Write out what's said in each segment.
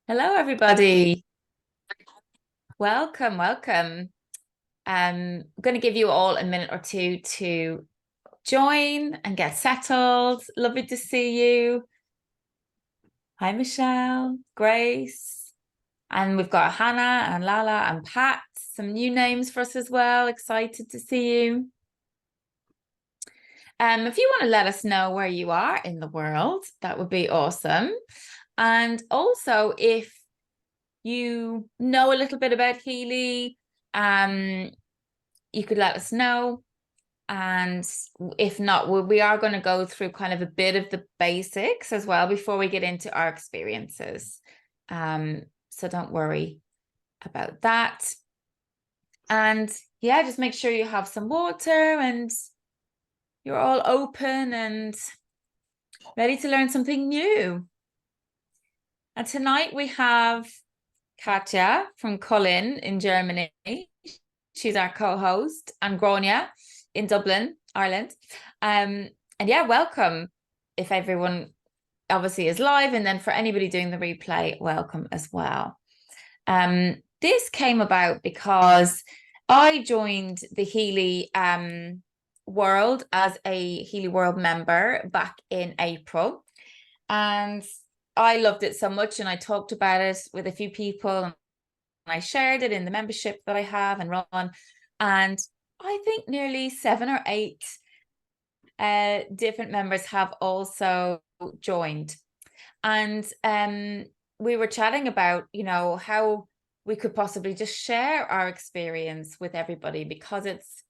Hello, everybody. Welcome, welcome. I'm going to give you all a minute or two to join and get settled. Lovely to see you. Hi, Michelle, Grace, and we've got Hannah and Lala and Pat. Some new names for us as well. Excited to see you. If you want to let us know where you are in the world, that would be awesome. And also, if you know a little bit about Healy, you could let us know. And if not, we are going to go through kind of a bit of the basics as well before we get into our experiences. So don't worry about that. And yeah, just make sure you have some water and you're all open and ready to learn something new. And tonight we have Katja from Cullen in Germany. She's our co-host, and Grainne in Dublin, Ireland. And yeah, welcome if everyone obviously is live, and then for anybody doing the replay, welcome as well. This came about because I joined the Healy world as a Healy World member back in April, and I loved it so much, and I talked about it with a few people, and I shared it in the membership that I have and run, and I think nearly 7 or 8 different members have also joined. And we were chatting about, how we could possibly just share our experience with everybody, because it's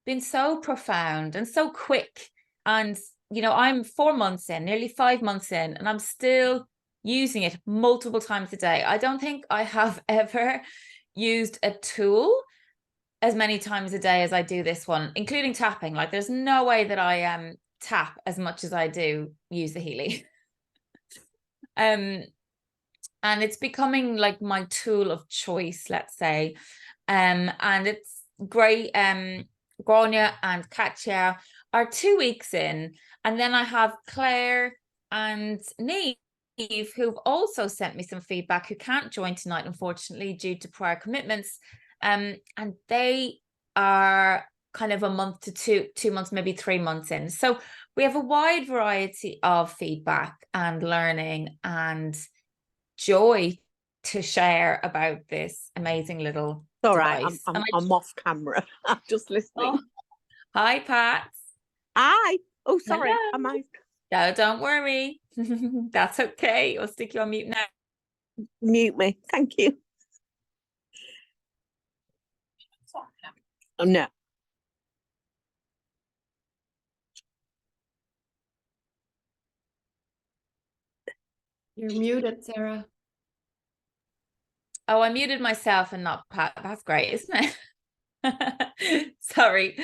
been so profound and so quick. And, I'm 4 months in, nearly 5 months in, and I'm still using it multiple times a day. I don't think I have ever used a tool as many times a day as I do this one, including tapping. Like, there's no way that I tap as much as I do use the Healy. And it's becoming like my tool of choice, let's say. And it's great. Grainne and Katja are 2 weeks in, and then I have Claire and Niamh, who've also sent me some feedback, who can't join tonight, unfortunately, due to prior commitments. And they are kind of a month to 2 months, maybe 3 months in. So we have a wide variety of feedback and learning and joy to share about this amazing little all device. Right, I'm off camera. I'm just listening. Oh, hi, Pat. Hi. Oh, sorry. Hello. Am I? No, don't worry. That's okay. I'll stick you on mute now. Mute me. Thank you. Oh, no. You're muted, Sarah. Oh, I muted myself and not Pat. That's great, isn't it? Sorry.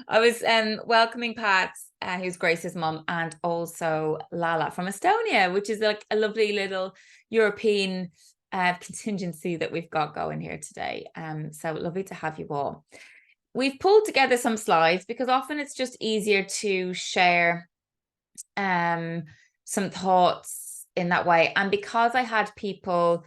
I was welcoming Pat, who's Grace's mum, and also Lala from Estonia, which is like a lovely little European contingency that we've got going here today. So lovely to have you all. We've pulled together some slides because often it's just easier to share some thoughts in that way. And because I had people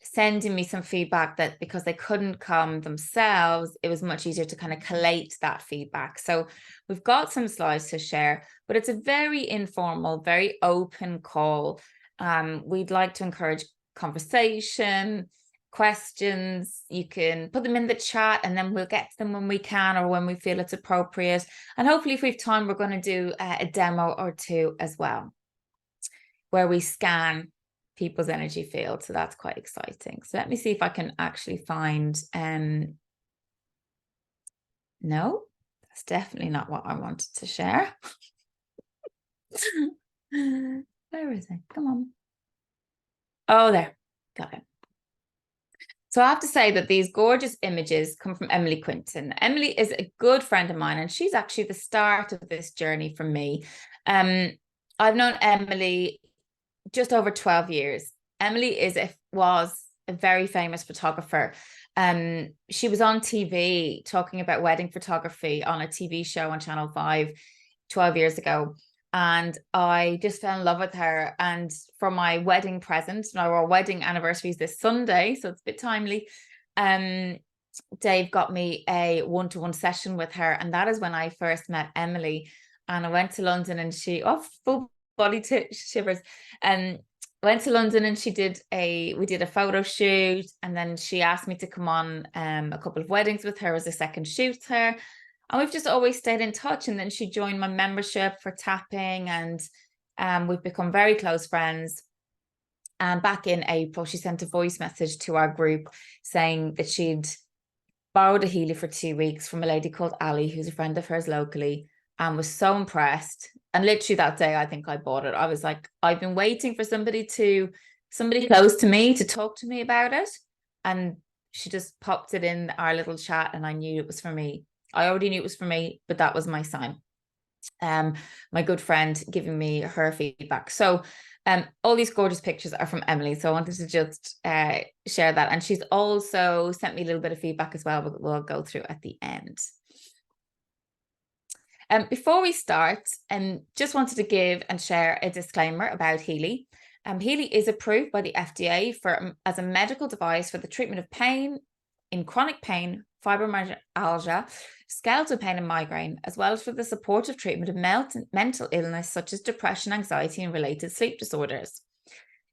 sending me some feedback that because they couldn't come themselves, it was much easier to kind of collate that feedback. So we've got some slides to share, but it's a very informal, very open call. We'd like to encourage conversation, questions. You can put them in the chat, and then we'll get to them when we can or when we feel it's appropriate. And hopefully if we have time, we're going to do a demo or two as well, where we scan people's energy field. So that's quite exciting. So let me see if I can actually find, no, that's definitely not what I wanted to share. Where is it? Come on. Oh, there, got it. So I have to say that these gorgeous images come from Emily Quinton. Emily is a good friend of mine, and she's actually the start of this journey for me. I've known Emily just over 12 years. Emily was a very famous photographer. She was on TV talking about wedding photography on a TV show on Channel 5 12 years ago. and I just fell in love with her. And for my wedding present, now our wedding anniversary is this Sunday, so it's a bit timely. Dave got me a one-to-one session with her, and that is when I first met Emily. And I went to London, and she, full body shivers, went to London, and we did a photo shoot, and then she asked me to come on a couple of weddings with her as a second shoot with her, and we've just always stayed in touch. And then she joined my membership for tapping, and we've become very close friends. And back in April, she sent a voice message to our group saying that she'd borrowed a Healy for 2 weeks from a lady called Ali, who's a friend of hers locally, and was so impressed. And literally that day, I think I bought it. I was like, I've been waiting for somebody close to me to talk to me about it. And she just popped it in our little chat, and I knew it was for me. I already knew it was for me, but that was my sign. My good friend giving me her feedback. So all these gorgeous pictures are from Emily, so I wanted to just share that. And she's also sent me a little bit of feedback as well, but we'll go through at the end. Before we start, just wanted to give and share a disclaimer about Healy. Healy is approved by the FDA as a medical device for the treatment of pain, in chronic pain, fibromyalgia, skeletal pain and migraine, as well as for the supportive treatment of mental illness such as depression, anxiety, and related sleep disorders.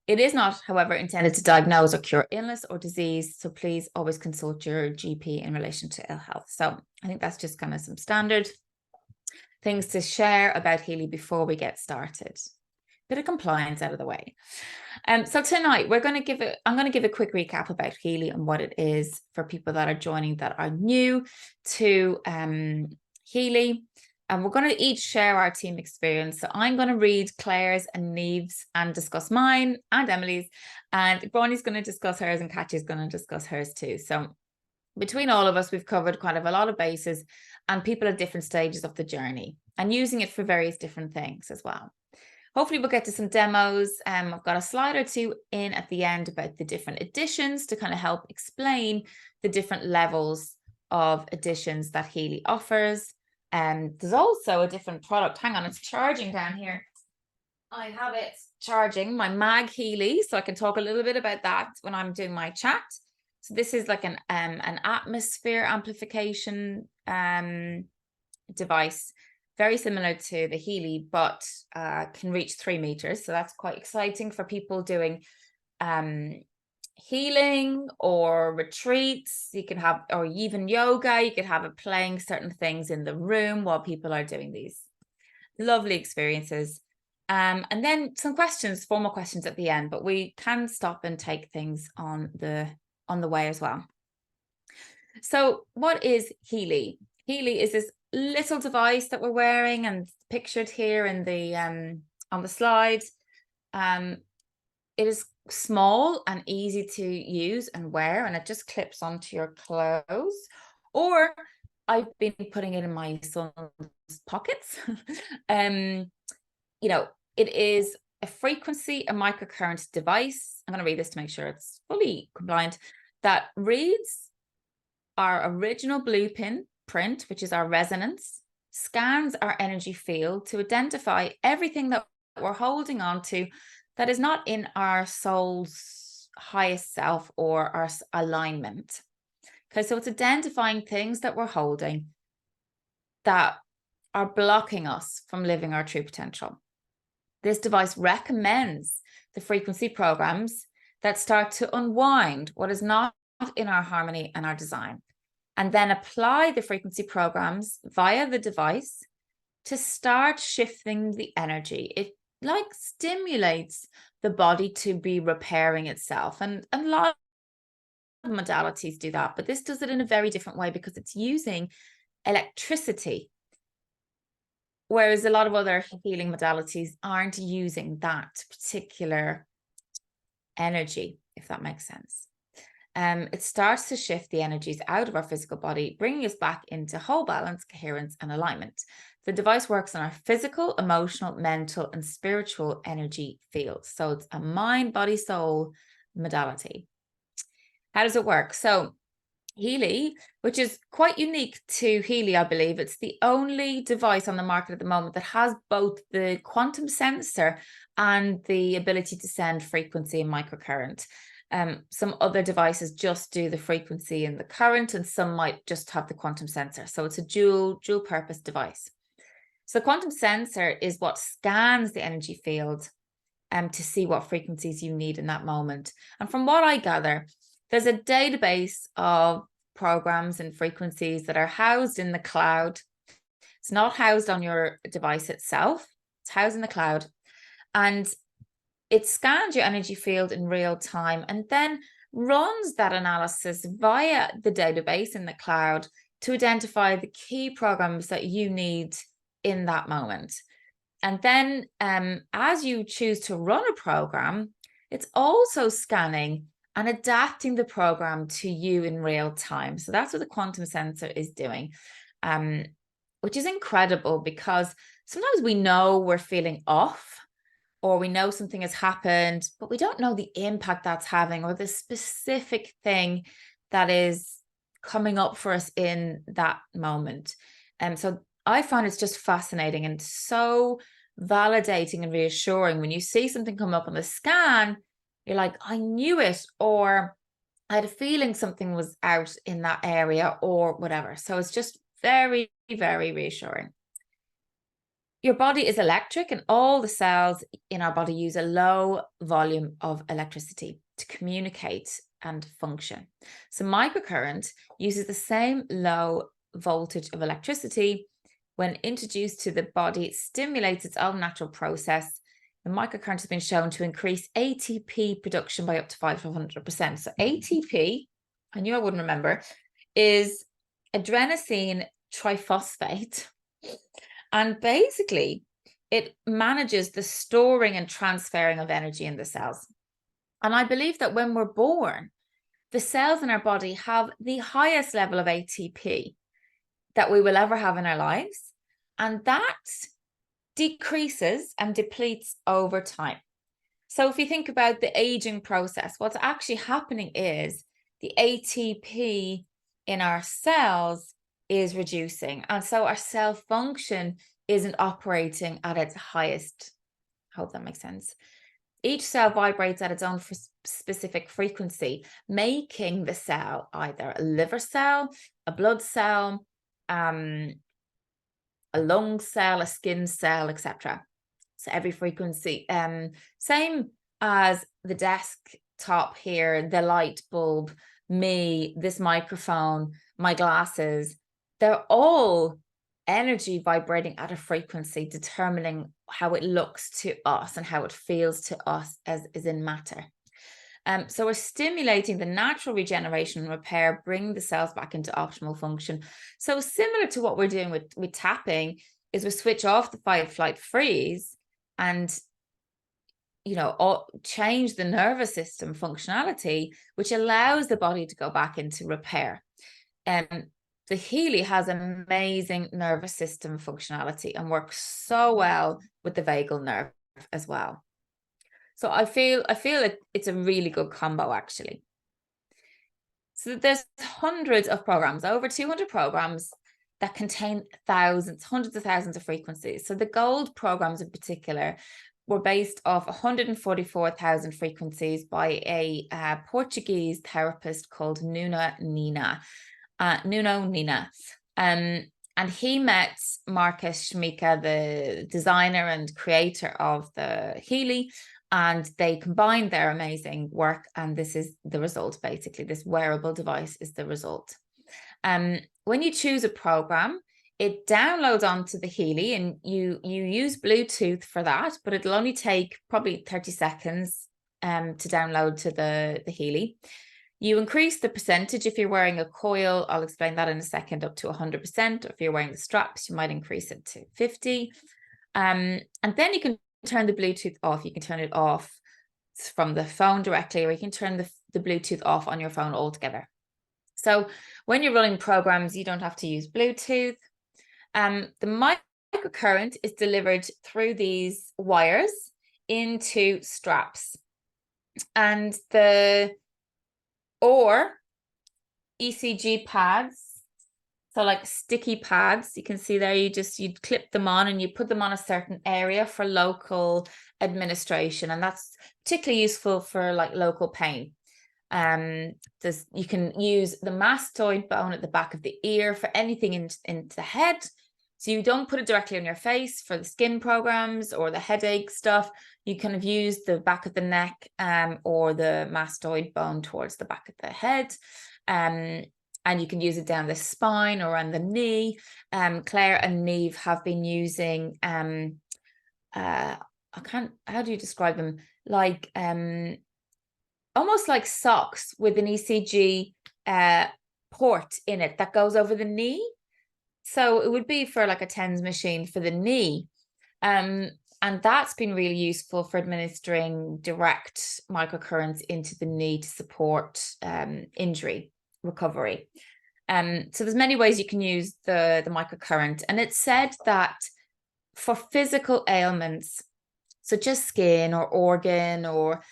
It is not, however, intended to diagnose or cure illness or disease, so please always consult your GP in relation to ill health. So I think that's just kind of some standard things to share about Healy before we get started. Bit of compliance out of the way. So tonight I'm going to give a quick recap about Healy and what it is for people that are joining that are new to Healy. And we're going to each share our team experience. So I'm going to read Claire's and Niamh's and discuss mine and Emily's, and Grainne's going to discuss hers, and Katja's going to discuss hers too. So between all of us, we've covered kind of a lot of bases, and people at different stages of the journey and using it for various different things as well. Hopefully we'll get to some demos. I've got a slide or two in at the end about the different editions to kind of help explain the different levels of editions that Healy offers. There's also a different product. Hang on, it's charging down here. I have it charging, my mag Healy, so I can talk a little bit about that when I'm doing my chat. So this is like an atmosphere amplification device, very similar to the Healy, but can reach 3 meters. So that's quite exciting for people doing healing or retreats. You can have, or even yoga, you could have it playing certain things in the room while people are doing these lovely experiences. And then some questions, formal questions at the end, but we can stop and take things on the way as well. So what is Healy? Healy is this little device that we're wearing and pictured here in the on the slide. It is small and easy to use and wear, and it just clips onto your clothes, or I've been putting it in my son's pockets. You know, it is a frequency, a microcurrent device. I'm going to read this to make sure it's fully compliant. That reads our original blueprint, which is our resonance, scans our energy field to identify everything that we're holding on to that is not in our soul's highest self or our alignment. Okay, so it's identifying things that we're holding that are blocking us from living our true potential. This device recommends the frequency programs that start to unwind what is not in our harmony and our design, and then apply the frequency programs via the device to start shifting the energy. It like stimulates the body to be repairing itself. And a lot of modalities do that, but this does it in a very different way because it's using electricity, whereas a lot of other healing modalities aren't using that particular energy, if that makes sense. It starts to shift the energies out of our physical body, bringing us back into whole balance, coherence, and alignment. The device works on our physical, emotional, mental, and spiritual energy fields. So it's a mind, body, soul modality. How does it work? So Healy, which is quite unique to Healy, I believe. It's the only device on the market at the moment that has both the quantum sensor and the ability to send frequency and microcurrent. Some other devices just do the frequency and the current, and some might just have the quantum sensor. So it's a dual purpose device. So the quantum sensor is what scans the energy field to see what frequencies you need in that moment. And from what I gather, there's a database of programs and frequencies that are housed in the cloud. It's not housed on your device itself. It's housed in the cloud. And it scans your energy field in real time and then runs that analysis via the database in the cloud to identify the key programs that you need in that moment. And then as you choose to run a program, it's also scanning and adapting the program to you in real time. So that's what the quantum sensor is doing, which is incredible, because sometimes we know we're feeling off, or we know something has happened, but we don't know the impact that's having, or the specific thing that is coming up for us in that moment. And so I find it's just fascinating and so validating and reassuring when you see something come up on the scan. You're like, I knew it, or I had a feeling something was out in that area, or whatever. So it's just very, very reassuring. Your body is electric, and all the cells in our body use a low volume of electricity to communicate and function. So microcurrent uses the same low voltage of electricity. When introduced to the body, it stimulates its own natural process. The microcurrent has been shown to increase ATP production by up to 500%. So ATP, I knew I wouldn't remember, is adenosine triphosphate. And basically, it manages the storing and transferring of energy in the cells. And I believe that when we're born, the cells in our body have the highest level of ATP that we will ever have in our lives. And that decreases and depletes over time. So if you think about the aging process, what's actually happening is the ATP in our cells is reducing. And so our cell function isn't operating at its highest. I hope that makes sense. Each cell vibrates at its own specific frequency, making the cell either a liver cell, a blood cell, a lung cell, a skin cell, etc. So every frequency, same as the desktop here, the light bulb, me, this microphone, my glasses, they're all energy vibrating at a frequency, determining how it looks to us and how it feels to us as in matter. So we're stimulating the natural regeneration and repair, bring the cells back into optimal function. So similar to what we're doing with tapping, is we switch off the fight, flight, freeze, and change the nervous system functionality, which allows the body to go back into repair. The Healy has amazing nervous system functionality and works so well with the vagal nerve as well. So I feel it's a really good combo, actually. So there's hundreds of programs, over 200 programs that contain hundreds of thousands of frequencies. So the gold programs in particular were based off 144,000 frequencies by a Portuguese therapist called Nuno Nina. And he met Marcus Schmika, the designer and creator of the Healy, and they combined their amazing work, and this is the result. Basically, this wearable device is the result. When you choose a program, it downloads onto the Healy, and you use Bluetooth for that, but it'll only take probably 30 seconds to download to the Healy. You increase the percentage if you're wearing a coil. I'll explain that in a second, up to 100%. If you're wearing the straps, you might increase it to 50. And then you can turn the Bluetooth off. You can turn it off from the phone directly, or you can turn the Bluetooth off on your phone altogether. So when you're running programs, you don't have to use Bluetooth. The microcurrent is delivered through these wires into straps. And ECG pads. So like sticky pads, you can see there, you'd clip them on and you put them on a certain area for local administration. And that's particularly useful for like local pain. You can use the mastoid bone at the back of the ear for anything into the head. So you don't put it directly on your face for the skin programs or the headache stuff. You kind of use the back of the neck or the mastoid bone towards the back of the head. And you can use it down the spine or on the knee. Claire and Niamh have been using, how do you describe them? Like, almost like socks with an ECG port in it that goes over the knee. So it would be for like a TENS machine for the knee. And that's been really useful for administering direct microcurrents into the knee to support injury recovery. So there's many ways you can use the microcurrent. And it's said that for physical ailments, such as skin or organ or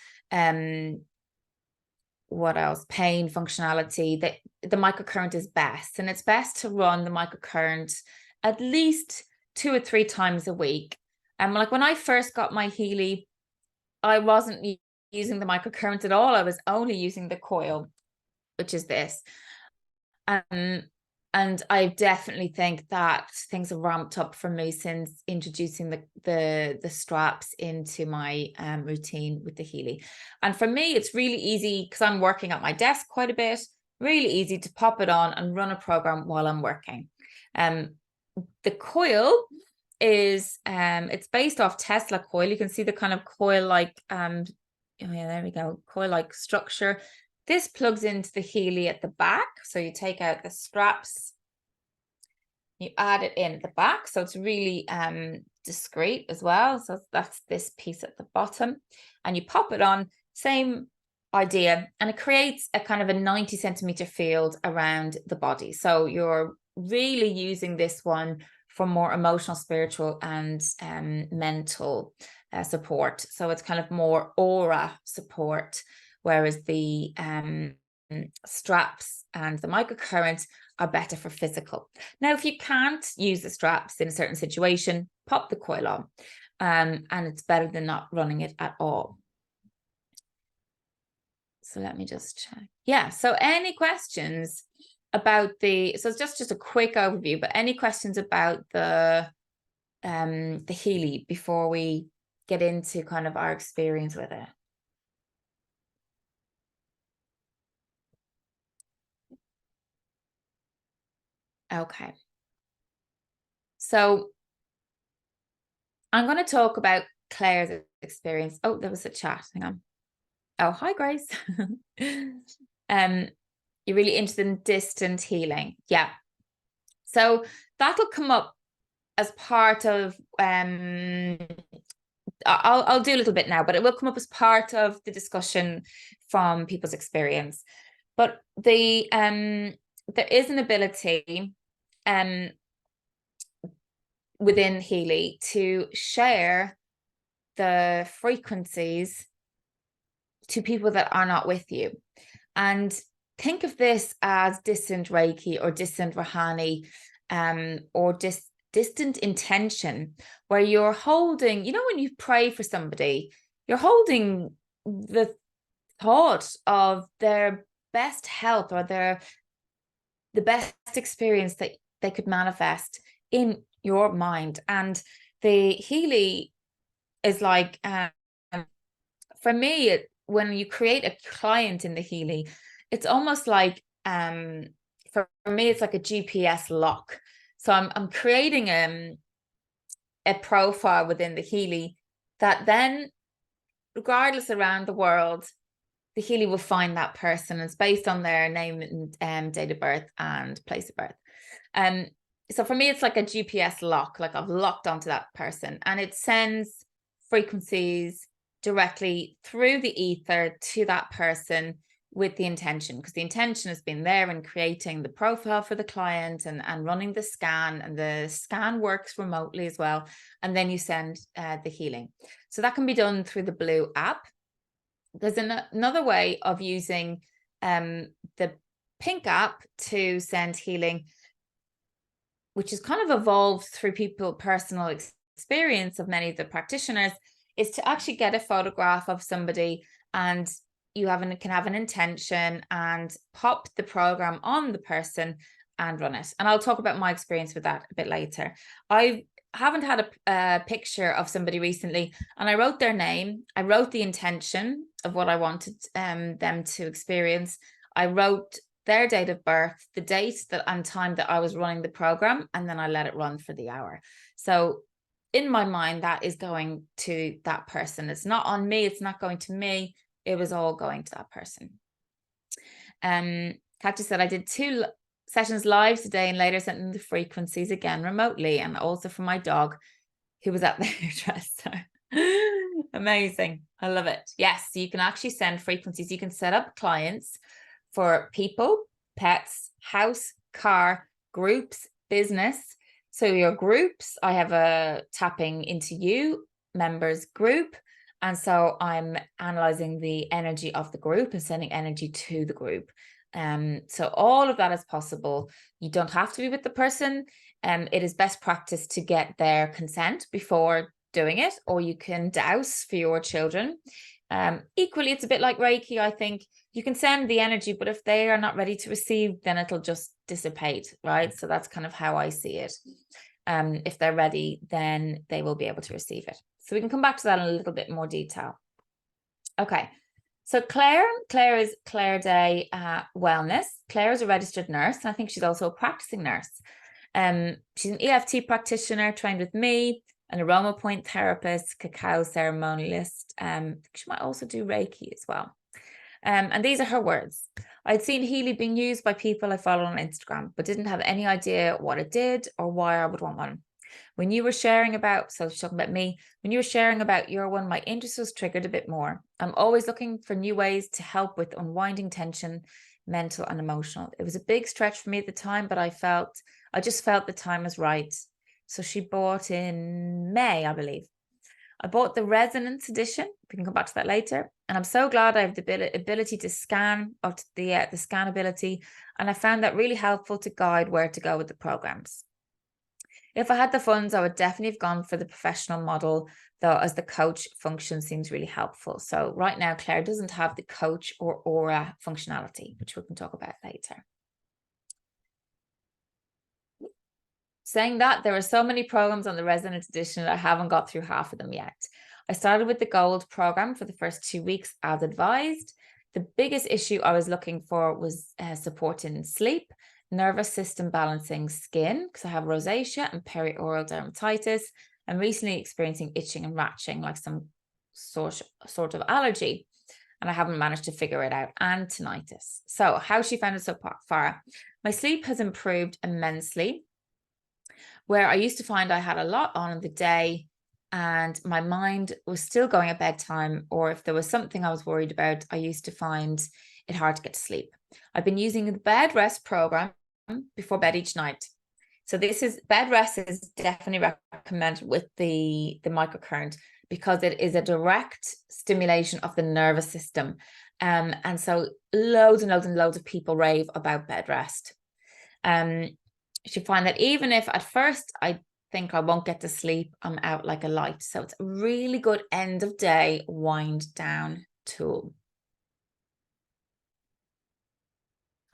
what else, pain, functionality, that the microcurrent is best. And it's best to run the microcurrent at least 2 or 3 times a week. Like when I first got my Healy, I wasn't using the microcurrent at all. I was only using the coil, which is this. And I definitely think that things have ramped up for me since introducing the straps into my routine with the Healy. And for me, it's really easy because I'm working at my desk quite a bit, really easy to pop it on and run a program while I'm working. The coil is, it's based off Tesla coil. You can see the kind of coil-like, oh yeah, there we go, coil-like structure. This plugs into the Healy at the back. So you take out the straps, you add it in at the back. So it's really discreet as well. So that's this piece at the bottom. And you pop it on, same idea. And it creates a kind of a 90 centimeter field around the body. So you're really using this one for more emotional, spiritual, and mental support. So it's kind of more aura support. Whereas the straps and the microcurrent are better for physical. Now, if you can't use the straps in a certain situation, pop the coil on, and it's better than not running it at all. So let me just check. Yeah, so any questions about so it's just a quick overview, but any questions about the Healy before we get into kind of our experience with it? Okay. So I'm going to talk about Claire's experience. Oh, there was a chat. Hang on. Oh, hi, Grace. You're really interested in distant healing. Yeah. So that'll come up as part of, I'll do a little bit now, but it will come up as part of the discussion from people's experience. But there is an ability within Healy to share the frequencies to people that are not with you. And think of this as distant Reiki or distant Rahani, or distant intention, where you're holding, you know, when you pray for somebody, you're holding the thought of their best health or the best experience that they could manifest in your mind. And the Healy is like, for me, when you create a client in the Healy, it's almost like, for me, it's like a GPS lock. So I'm creating a profile within the Healy that then, regardless around the world, the Healy will find that person. It's based on their name and date of birth and place of birth. So for me, it's like a GPS lock, like I've locked onto that person, and it sends frequencies directly through the ether to that person with the intention, because the intention has been there in creating the profile for the client and running the scan, and the scan works remotely as well. And then you send the healing. So that can be done through the Blue app. There's another way of using the Pink app to send healing, which is kind of evolved through personal experience of many of the practitioners, is to actually get a photograph of somebody, and you can have an intention and pop the program on the person and run it. And I'll talk about my experience with that a bit later. I haven't had a picture of somebody recently, and I wrote their name. I wrote the intention of what I wanted them to experience. I wrote their date of birth, the date and time that I was running the program, and then I let it run for the hour. So in my mind, that is going to that person. It's not on me. It's not going to me. It was all going to that person. Katja said, I did 2 sessions live today and later sent them the frequencies again remotely, and also for my dog who was at the hairdresser. Amazing. I love it. Yes, you can actually send frequencies. You can set up clients for people, pets, house, car, groups, business. So your groups, I have a tapping into you members group. And so I'm analyzing the energy of the group and sending energy to the group. So all of that is possible. You don't have to be with the person. It is best practice to get their consent before doing it, or you can douse for your children. Equally, it's a bit like Reiki. I think you can send the energy, but if they are not ready to receive, then it'll just dissipate, right? So that's kind of how I see it. If they're ready, then they will be able to receive it. So we can come back to that in a little bit more detail. Okay. So Claire is Claire Day Wellness. Claire is a registered nurse, and I think she's also a practicing nurse. She's an EFT practitioner trained with me, an aroma point therapist, cacao ceremonialist. She might also do Reiki as well. And these are her words. I'd seen Healy being used by people I follow on Instagram, but didn't have any idea what it did or why I would want one. When you were sharing about, so she's talking about me, when you were sharing about your one, my interest was triggered a bit more. I'm always looking for new ways to help with unwinding tension, mental and emotional. It was a big stretch for me at the time, but I just felt the time was right. So she bought in May, I believe. I bought the Resonance edition. We can come back to that later. And I'm so glad I have the ability to scan, or the scan ability. And I found that really helpful to guide where to go with the programs. If I had the funds, I would definitely have gone for the professional model, though, as the coach function seems really helpful. So right now, Claire doesn't have the coach or aura functionality, which we can talk about later. Saying that, there are so many programs on the Resonance edition that I haven't got through half of them yet. I started with the Gold program for the first 2 weeks as advised. The biggest issue I was looking for was support in sleep, nervous system balancing, skin, because I have rosacea and perioral dermatitis. I'm recently experiencing itching and ratching, like some sort of allergy, and I haven't managed to figure it out, and tinnitus. So how she found it so far? My sleep has improved immensely, where I used to find I had a lot on in the day and my mind was still going at bedtime, or if there was something I was worried about, I used to find it hard to get to sleep. I've been using the bed rest program before bed each night. So bed rest is definitely recommended with the microcurrent, because it is a direct stimulation of the nervous system. And so loads and loads and loads of people rave about bed rest. You find that even if at first I think I won't get to sleep, I'm out like a light. So it's a really good end of day wind down tool.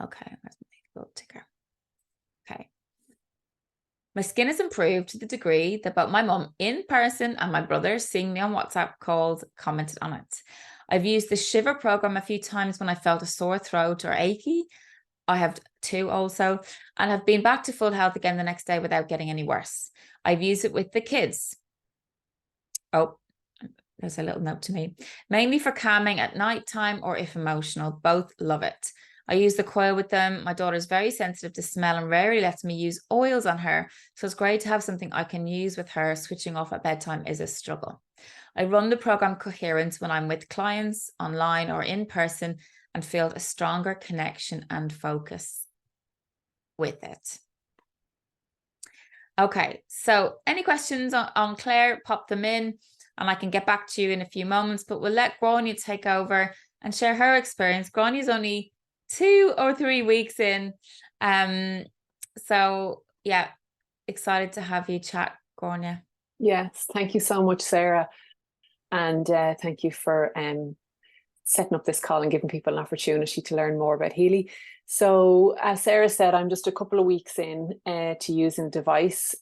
Okay, let's make a little ticker. Okay. My skin has improved to the degree that both my mum in person and my brother seeing me on WhatsApp calls commented on it. I've used the Shiver program a few times when I felt a sore throat or achy. I have 2 also, and have been back to full health again the next day without getting any worse. I've used it with the kids. Oh, there's a little note to me. Mainly for calming at nighttime or if emotional. Both love it. I use the coil with them. My daughter's very sensitive to smell and rarely lets me use oils on her. So it's great to have something I can use with her. Switching off at bedtime is a struggle. I run the program Coherence when I'm with clients online or in person, and feel a stronger connection and focus with it. Okay, so any questions on Claire, pop them in and I can get back to you in a few moments, but we'll let Grainne take over and share her experience. Grainne is only 2 or 3 weeks in. So yeah, excited to have you chat, Grainne. Yes, thank you so much, Sarah. And thank you for setting up this call and giving people an opportunity to learn more about Healy. So as Sarah said, I'm just a couple of weeks in to using the device.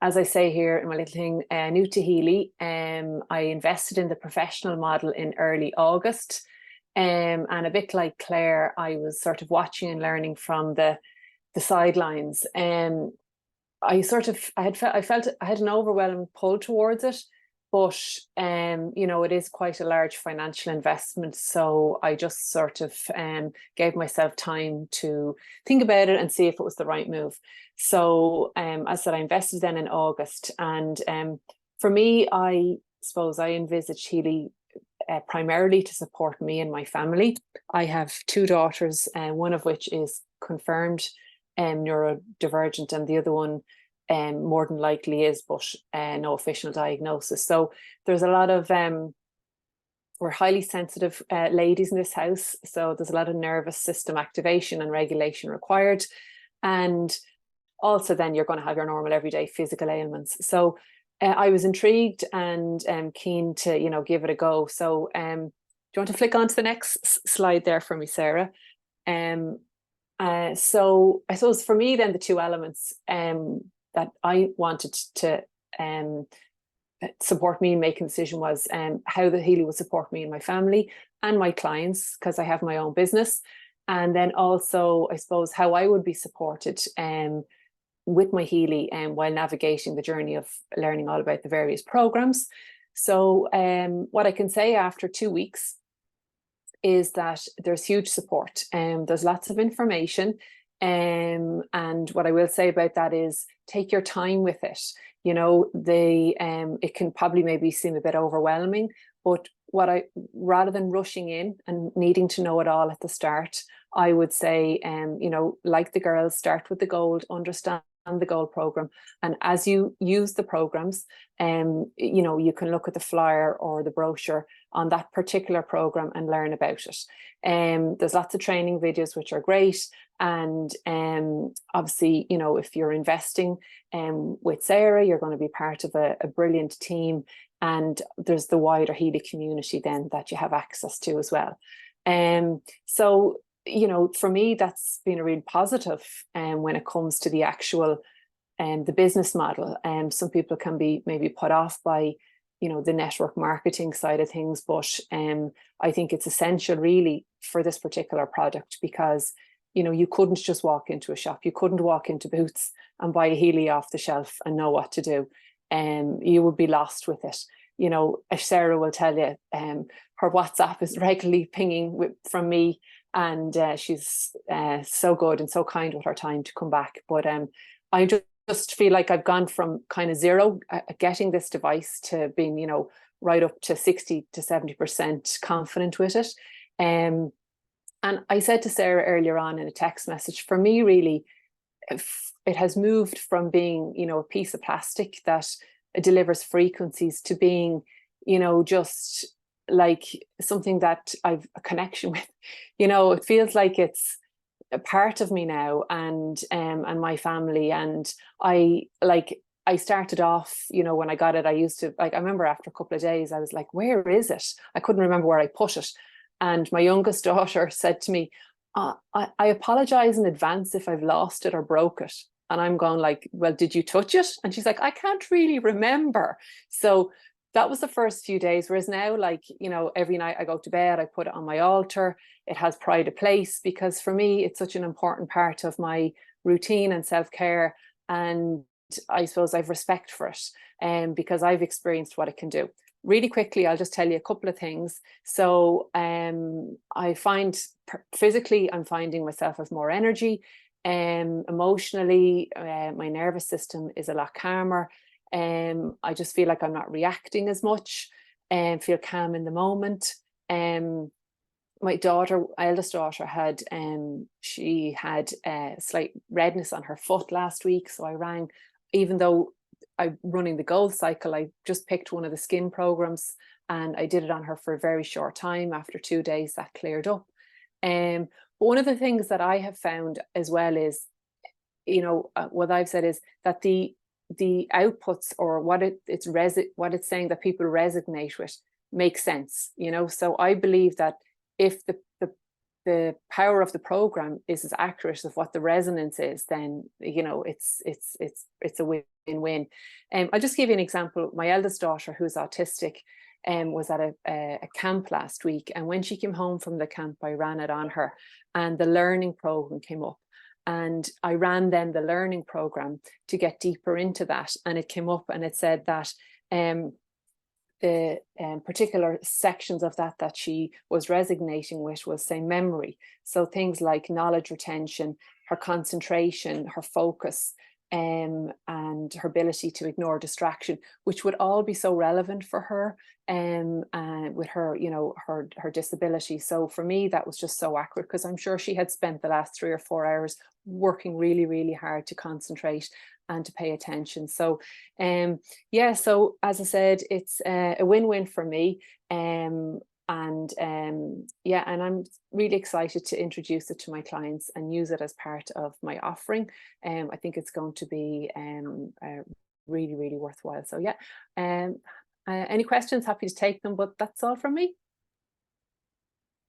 As I say here in my little thing, new to Healy, I invested in the professional model in early August. And a bit like Claire, I was sort of watching and learning from the sidelines. I felt I had an overwhelming pull towards it, but you know, it is quite a large financial investment. So I just sort of gave myself time to think about it and see if it was the right move. So as I said, I invested then in August, and for me, I suppose I envisaged Healy primarily to support me and my family. I have 2 daughters, one of which is confirmed neurodivergent, and the other one more than likely is, but no official diagnosis. So there's a lot of we're highly sensitive ladies in this house, so there's a lot of nervous system activation and regulation required, and also then you're going to have your normal everyday physical ailments. So I was intrigued and keen to, you know, give it a go. So do you want to flick on to the next slide there for me, Sarah? So I suppose for me then the 2 elements that I wanted to support me in making the decision was how the Healy would support me and my family and my clients, because I have my own business, and then also I suppose how I would be supported with my Healy while navigating the journey of learning all about the various programs. So what I can say after 2 weeks is that there's huge support, and there's lots of information, and what I will say about that is take your time with it. You know, it can probably maybe seem a bit overwhelming, but rather than rushing in and needing to know it all at the start, I would say, you know, like the girls, start with the gold, understand the gold program, and as you use the programs, you know, you can look at the flyer or the brochure on that particular program and learn about it. There's lots of training videos which are great, and obviously, you know, if you're investing with Sarah, you're going to be part of a brilliant team, and there's the wider Healy community then that you have access to as well. So you know, for me, that's been a real positive when it comes to the actual the business model. Some people can be maybe put off by, you know, the network marketing side of things, but I think it's essential really for this particular product, because, you know, you couldn't just walk into a shop, you couldn't walk into Boots and buy a Healy off the shelf and know what to do. You would be lost with it. You know, as Sarah will tell you, her WhatsApp is regularly pinging from me, and she's so good and so kind with her time to come back. But I just feel like I've gone from kind of zero getting this device to being, you know, right up to 60 to 70% confident with it. And I said to Sarah earlier on in a text message, for me really, it has moved from being, you know, a piece of plastic that delivers frequencies to being, you know, just like something that I've a connection with. You know, it feels like it's a part of me now, and my family. And I started off, you know, when I got it, I used to, like, I remember after a couple of days I was like, where is it? I couldn't remember where I put it. And my youngest daughter said to me, I apologize in advance if I've lost it or broke it. And I'm going like, well, did you touch it? And she's like, I can't really remember. So that was the first few days. Whereas now, like, you know, every night I go to bed, I put it on my altar. It has pride of place, because for me, it's such an important part of my routine and self-care. And I suppose I've respect for it, because I've experienced what it can do. Really quickly, I'll just tell you a couple of things. So I find physically, I'm finding myself with more energy. Emotionally, my nervous system is a lot calmer. I just feel like I'm not reacting as much, and feel calm in the moment. My eldest daughter had she had slight redness on her foot last week. So I rang, even though I'm running the Gold Cycle, I just picked one of the skin programs and I did it on her for a very short time. After 2 days, that cleared up. But one of the things that I have found as well is, you know, what I've said is that the outputs, or what it's saying that people resonate with, makes sense, you know. So I believe that if the power of the program is as accurate as what the resonance is, then, you know, it's a win-win. I'll just give you an example. My eldest daughter, who's autistic, was at a camp last week, and when she came home from the camp, I ran it on her, and the learning program came up, and I ran then the learning program to get deeper into that, and it came up and it said that the particular sections of that she was resonating with was, say, memory. So things like knowledge retention, her concentration, her focus, and her ability to ignore distraction, which would all be so relevant for her, with her, you know, her disability. So for me, that was just so accurate, because I'm sure she had spent the last 3 or 4 hours working really, really hard to concentrate and to pay attention. So yeah, so as I said, it's a win-win for me. Yeah, and I'm really excited to introduce it to my clients and use it as part of my offering. I think it's going to be really, really worthwhile. So yeah, any questions, happy to take them, but that's all from me.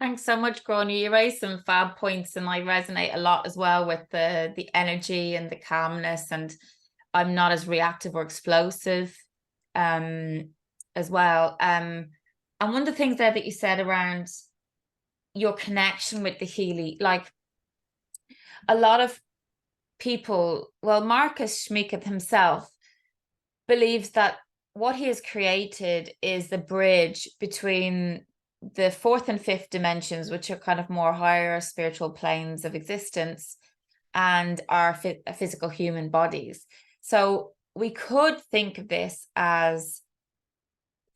Thanks so much, Grainne. You raised some fab points, and I resonate a lot as well with the energy and the calmness, and I'm not as reactive or explosive as well. And one of the things there that you said around your connection with the Healy, like a lot of people, well, Marcus Schmicketh himself believes that what he has created is the bridge between the 4th and 5th dimensions, which are kind of more higher spiritual planes of existence, and our physical human bodies. So we could think of this as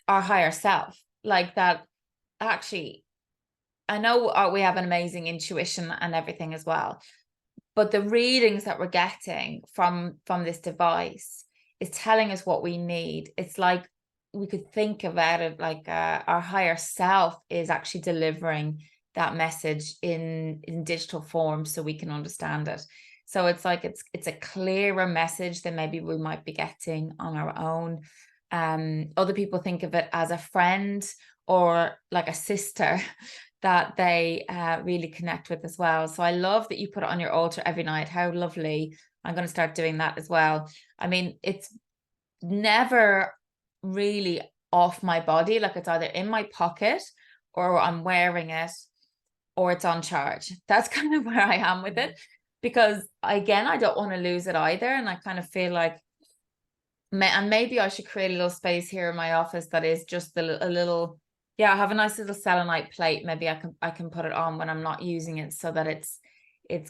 our higher self, like that. Actually, I know we have an amazing intuition and everything as well, but the readings that we're getting from this device is telling us what we need. It's like we could think about it like our higher self is actually delivering that message in digital form so we can understand it. So it's like it's a clearer message than maybe we might be getting on our own. Other people think of it as a friend or like a sister that they really connect with as well. So I love that you put it on your altar every night. How lovely. I'm going to start doing that as well. I mean, it's never really off my body. Like, it's either in my pocket or I'm wearing it or it's on charge. That's kind of where I am with it, because again, I don't want to lose it either. And I kind of feel like, and maybe I should create a little space here in my office that is just a little, yeah, I have a nice little selenite plate. Maybe I can put it on when I'm not using it, so that it's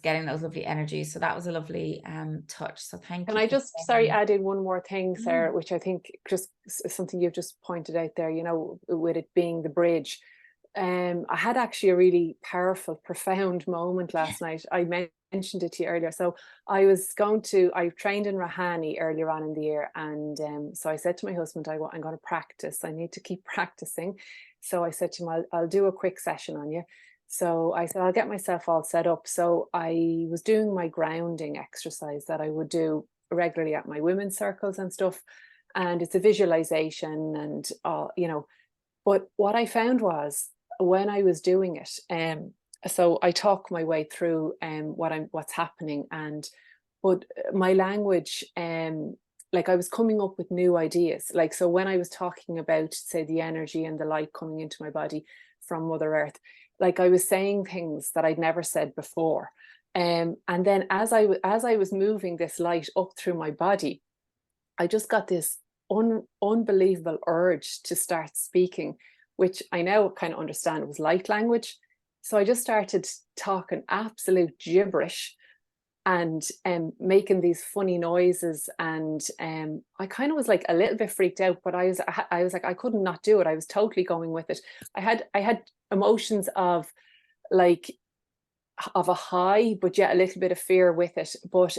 getting those lovely energies. So that was a lovely touch. So thank you. Can I just, sorry, add in one more thing, Sarah, which I think just something you've just pointed out there, you know, with it being the bridge. I had actually a really powerful, profound moment last night. I mentioned it to you earlier. So I trained in Rahani earlier on in the year. And so I said to my husband, I'm going to practice. I need to keep practicing. So I said to him, I'll do a quick session on you. So I said, I'll get myself all set up. So I was doing my grounding exercise that I would do regularly at my women's circles and stuff. And it's a visualization and, you know, but what I found was when I was doing it, so I talk my way through what's happening, but my language, like I was coming up with new ideas. Like, so when I was talking about, say, the energy and the light coming into my body from Mother Earth, like I was saying things that I'd never said before. And then as I was moving this light up through my body, I just got this unbelievable urge to start speaking, which I now kind of understand was light language. So I just started talking absolute gibberish and making these funny noises. And I kind of was like a little bit freaked out, but I was like, I couldn't not do it. I was totally going with it. I had emotions of like, of a high, but yet a little bit of fear with it. But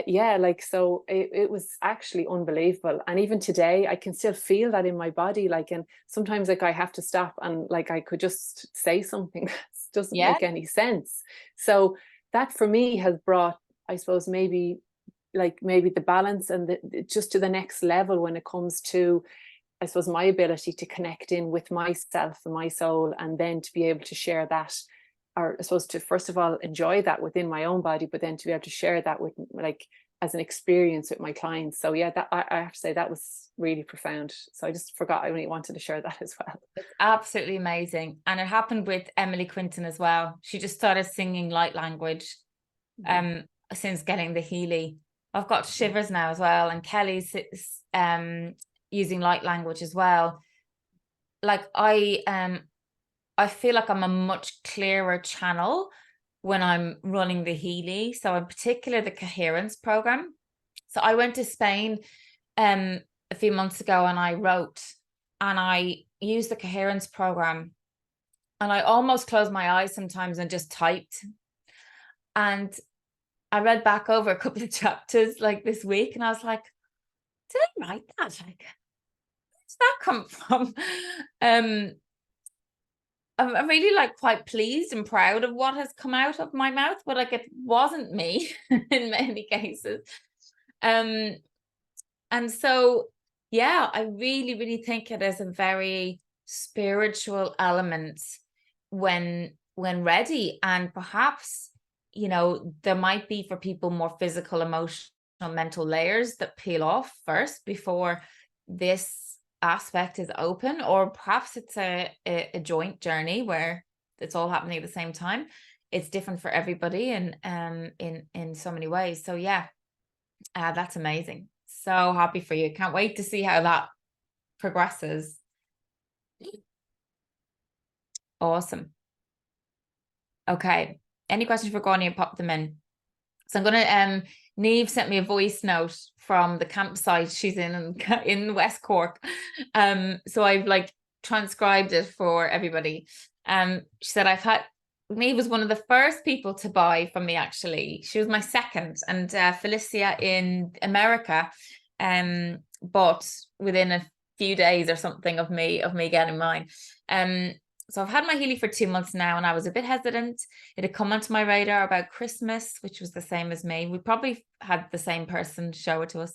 yeah, like, so it was actually unbelievable. And even today I can still feel that in my body, like, and sometimes like I have to stop and like I could just say something doesn't make any sense. So that for me has brought, I suppose, maybe the balance and just to the next level when it comes to, I suppose, my ability to connect in with myself and my soul, and then to be able to share that, or I suppose to first of all enjoy that within my own body, but then to be able to share that with, like, as an experience with my clients. So yeah, that I have to say that was really profound. So I just forgot I really wanted to share that as well. It's absolutely amazing. And it happened with Emily Quinton as well. She just started singing light language since getting the Healy. I've got shivers now as well. And Kelly's using light language as well. Like I feel like I'm a much clearer channel when I'm running the Healy. So in particular, the coherence program. So I went to Spain a few months ago, and I wrote, and I used the coherence program, and I almost closed my eyes sometimes and just typed. And I read back over a couple of chapters like this week, and I was like, did I write that? Like, where does that come from? I'm really like quite pleased and proud of what has come out of my mouth, but like it wasn't me in many cases. And so, yeah, I really, really think it is a very spiritual element when ready. And perhaps, you know, there might be for people more physical, emotional, mental layers that peel off first before this aspect is open, or perhaps it's a joint journey where it's all happening at the same time. It's different for everybody, and in so many ways. So yeah, that's amazing. So happy for you. Can't wait to see how that progresses. Awesome. Okay, any questions for Grainne? Pop them in. So I'm gonna Niamh sent me a voice note from the campsite she's in West Cork. So I've like transcribed it for everybody. She said, Niamh was one of the first people to buy from me, actually. She was my second, and Felicia in America bought within a few days or something of me getting mine. So I've had my Healy for 2 months now, and I was a bit hesitant. It had come onto my radar about Christmas, which was the same as me. We probably had the same person show it to us,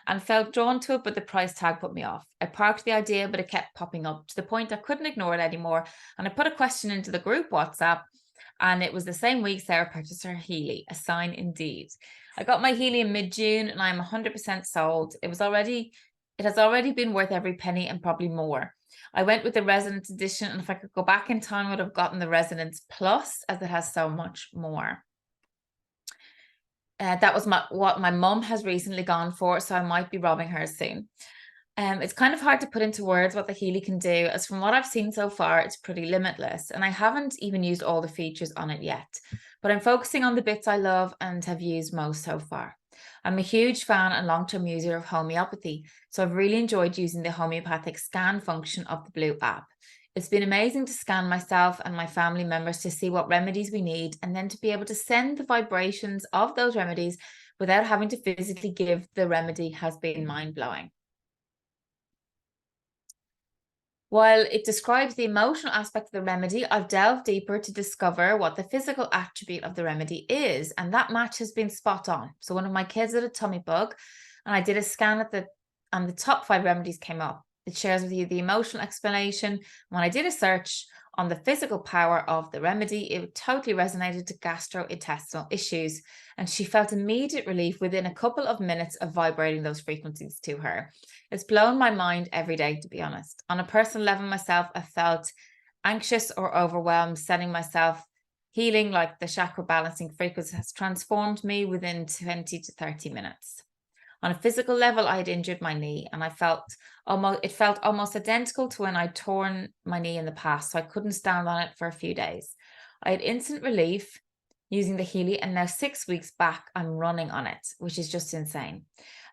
and felt drawn to it, but the price tag put me off. I parked the idea, but it kept popping up to the point I couldn't ignore it anymore. And I put a question into the group WhatsApp, and it was the same week Sarah purchased her Healy, a sign indeed. I got my Healy in mid-June, and I'm 100% sold. It has already been worth every penny and probably more. I went with the Resonance Edition, and if I could go back in time, I would have gotten the Resonance Plus, as it has so much more. That was what my mum has recently gone for, so I might be robbing her soon. It's kind of hard to put into words what the Healy can do, as from what I've seen so far, it's pretty limitless, and I haven't even used all the features on it yet, but I'm focusing on the bits I love and have used most so far. I'm a huge fan and long-term user of homeopathy, so I've really enjoyed using the homeopathic scan function of the Blue app. It's been amazing to scan myself and my family members to see what remedies we need, and then to be able to send the vibrations of those remedies without having to physically give the remedy has been mind-blowing. While it describes the emotional aspect of the remedy, I've delved deeper to discover what the physical attribute of the remedy is, and that match has been spot on. So one of my kids had a tummy bug, and I did a scan and the top 5 remedies came up. It shares with you the emotional explanation. When I did a search on the physical power of the remedy, it totally resonated to gastrointestinal issues, and she felt immediate relief within a couple of minutes of vibrating those frequencies to her. It's blown my mind every day, to be honest. On a personal level myself, I felt anxious or overwhelmed, sending myself healing, like the chakra balancing frequency has transformed me within 20 to 30 minutes. On a physical level, I had injured my knee, and it felt almost identical to when I'd torn my knee in the past, so I couldn't stand on it for a few days. I had instant relief using the Healy, and now 6 weeks back, I'm running on it, which is just insane.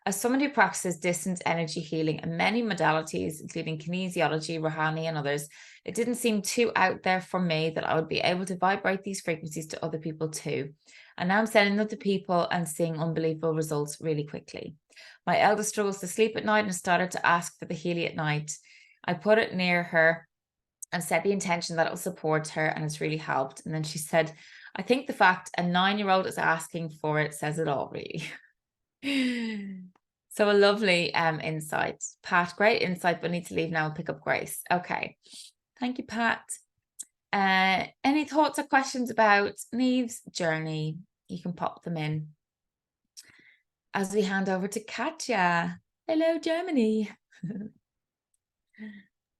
As someone who practices distant energy healing and many modalities, including kinesiology, Rouhani, and others, it didn't seem too out there for me that I would be able to vibrate these frequencies to other people too. And now I'm sending them to people and seeing unbelievable results really quickly. My eldest struggles to sleep at night and started to ask for the Healy at night. I put it near her and set the intention that it will support her, and it's really helped. And then she said, I think the fact a 9-year-old is asking for it says it all, really. So a lovely insight. Pat, great insight, but I need to leave now and pick up Grace. Okay. Thank you, Pat. Any thoughts or questions about Niamh's journey? You can pop them in as we hand over to Katja. Hello, Germany.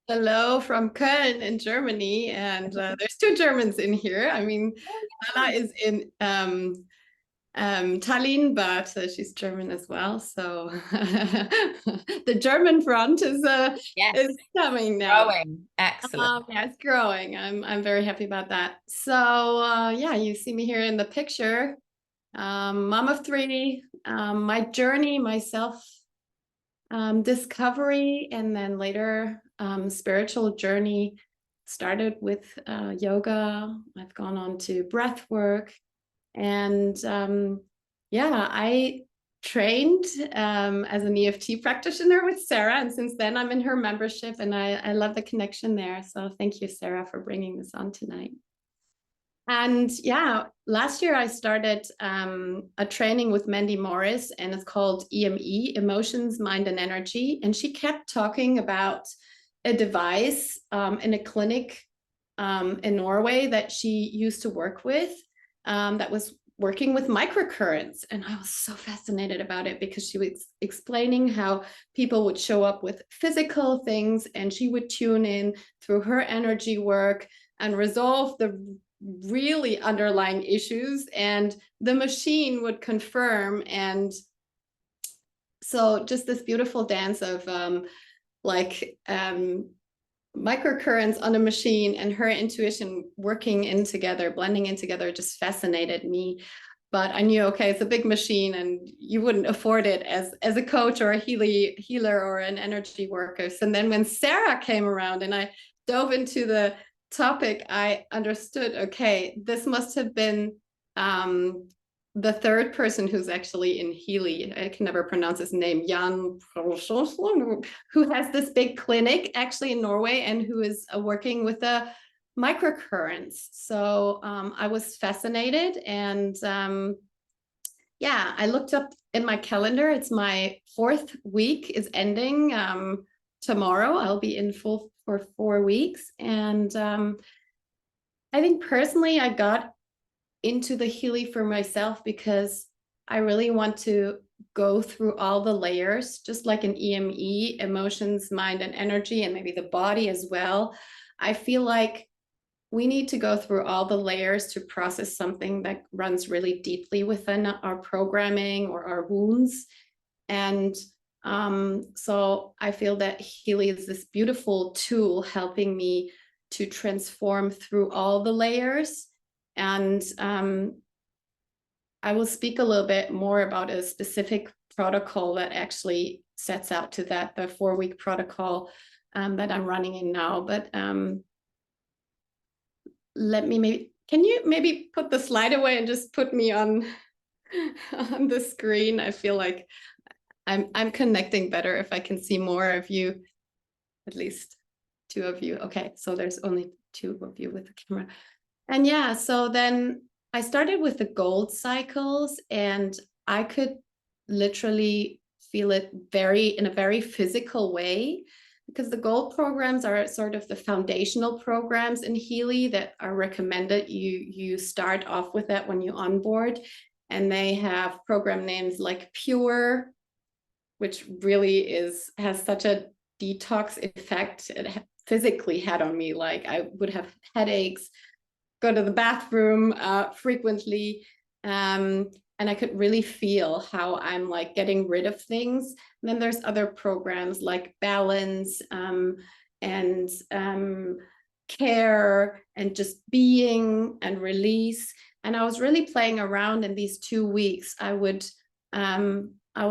Hello from Köln in Germany, and there's 2 Germans in here. I mean, Anna is in Tallinn, but she's German as well. So the German front is coming now. Growing. Excellent. Yeah, it's growing. I'm very happy about that. So yeah, you see me here in the picture. Mom of 3. My journey, myself discovery, and then later spiritual journey started with yoga. I've gone on to breath work, and yeah, I trained as an EFT practitioner with Sarah, and since then I'm in her membership, and I love the connection there. So thank you, Sarah, for bringing this on tonight. And yeah, last year I started a training with Mandy Morris, and it's called EME, Emotions, Mind and Energy. And she kept talking about a device in a clinic in Norway that she used to work with that was working with microcurrents. And I was so fascinated about it because she was explaining how people would show up with physical things, and she would tune in through her energy work and resolve the really underlying issues, and the machine would confirm. And so just this beautiful dance of microcurrents on a machine and her intuition working in together, blending in together, just fascinated me. But I knew, okay, it's a big machine and you wouldn't afford it as a coach or a healer or an energy worker. So then when Sarah came around and I dove into the topic, I understood, okay, this must have been the 3rd person who's actually in Healy. I can never pronounce his name, Jan, who has this big clinic actually in Norway and who is working with the microcurrents. So I was fascinated, and yeah, I looked up in my calendar. It's my 4th week is ending tomorrow. I'll be in full for 4 weeks. And I think personally, I got into the Healy for myself because I really want to go through all the layers, just like an EME, emotions, mind, and energy, and maybe the body as well. I feel like we need to go through all the layers to process something that runs really deeply within our programming or our wounds. And so I feel that Healy is this beautiful tool helping me to transform through all the layers. And I will speak a little bit more about a specific protocol that actually sets out to that, the 4-week protocol that I'm running in now. But can you maybe put the slide away and just put me on the screen? I feel like I'm connecting better if I can see more of you, at least 2 of you. Okay, so there's only 2 of you with the camera. And yeah, so then I started with the gold cycles, and I could literally feel it in a very physical way, because the gold programs are sort of the foundational programs in Healy that are recommended. You start off with that when you onboard, and they have program names like Pure, which really has such a detox effect it physically had on me. Like I would have headaches, go to the bathroom frequently, and I could really feel how I'm like getting rid of things. And then there's other programs like Balance and Care and just being and release. And I was really playing around in these 2 weeks. I would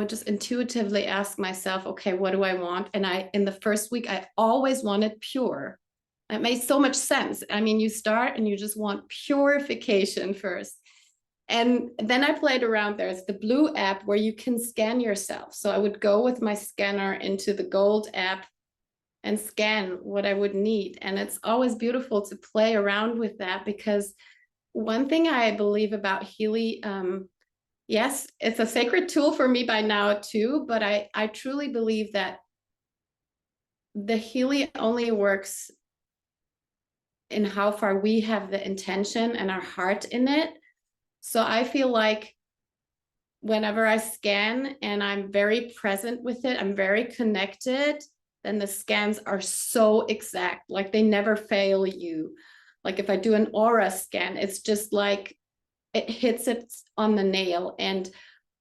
just intuitively ask myself, okay, what do I want? And in the first week, I always wanted pure. It made so much sense. I mean, you start and you just want purification first. And then I played around. There's the blue app where you can scan yourself. So I would go with my scanner into the gold app and scan what I would need. And it's always beautiful to play around with that, because one thing I believe about Healy, yes, it's a sacred tool for me by now too, but I truly believe that the Healy only works in how far we have the intention and our heart in it. So I feel like whenever I scan and I'm very present with it, I'm very connected, then the scans are so exact, like they never fail you. Like if I do an aura scan, it's just like it hits it on the nail. And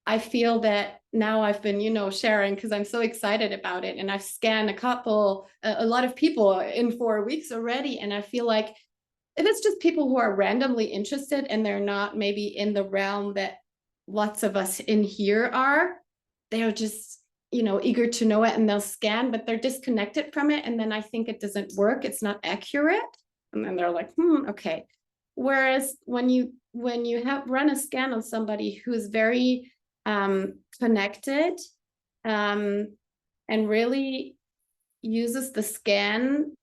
I feel that now I've been, sharing because I'm so excited about it. And I've scanned a lot of people in 4 weeks already. And I feel like if it's just people who are randomly interested and they're not maybe in the realm that lots of us in here are, they're just, eager to know it, and they'll scan, but they're disconnected from it. And then I think it doesn't work. It's not accurate. And then they're like, okay. Whereas when you run a scan on somebody who's very connected and really uses the scan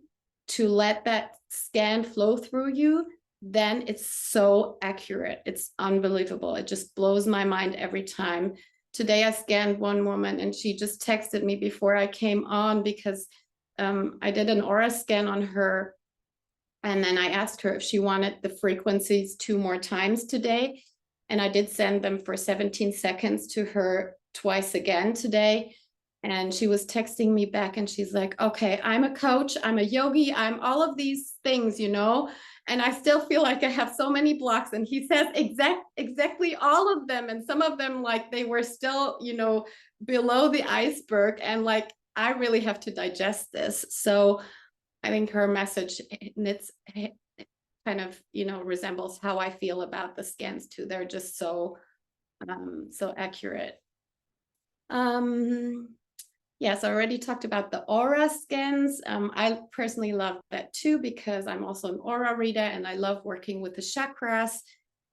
to let that scan flow through you, then it's so accurate. It's unbelievable. It just blows my mind every time. Today I scanned one woman and she just texted me before I came on because I did an aura scan on her. And then I asked her if she wanted the frequencies 2 more times today. And I did send them for 17 seconds to her twice again today. And she was texting me back and she's like, okay, I'm a coach, I'm a yogi, I'm all of these things, and I still feel like I have so many blocks. And he says exactly all of them. And some of them, like they were still, below the iceberg. And like, I really have to digest this. So I think her message, it's kind of, resembles how I feel about the scans too. They're just so accurate. Yes, I already talked about the aura scans. I personally love that too, because I'm also an aura reader and I love working with the chakras.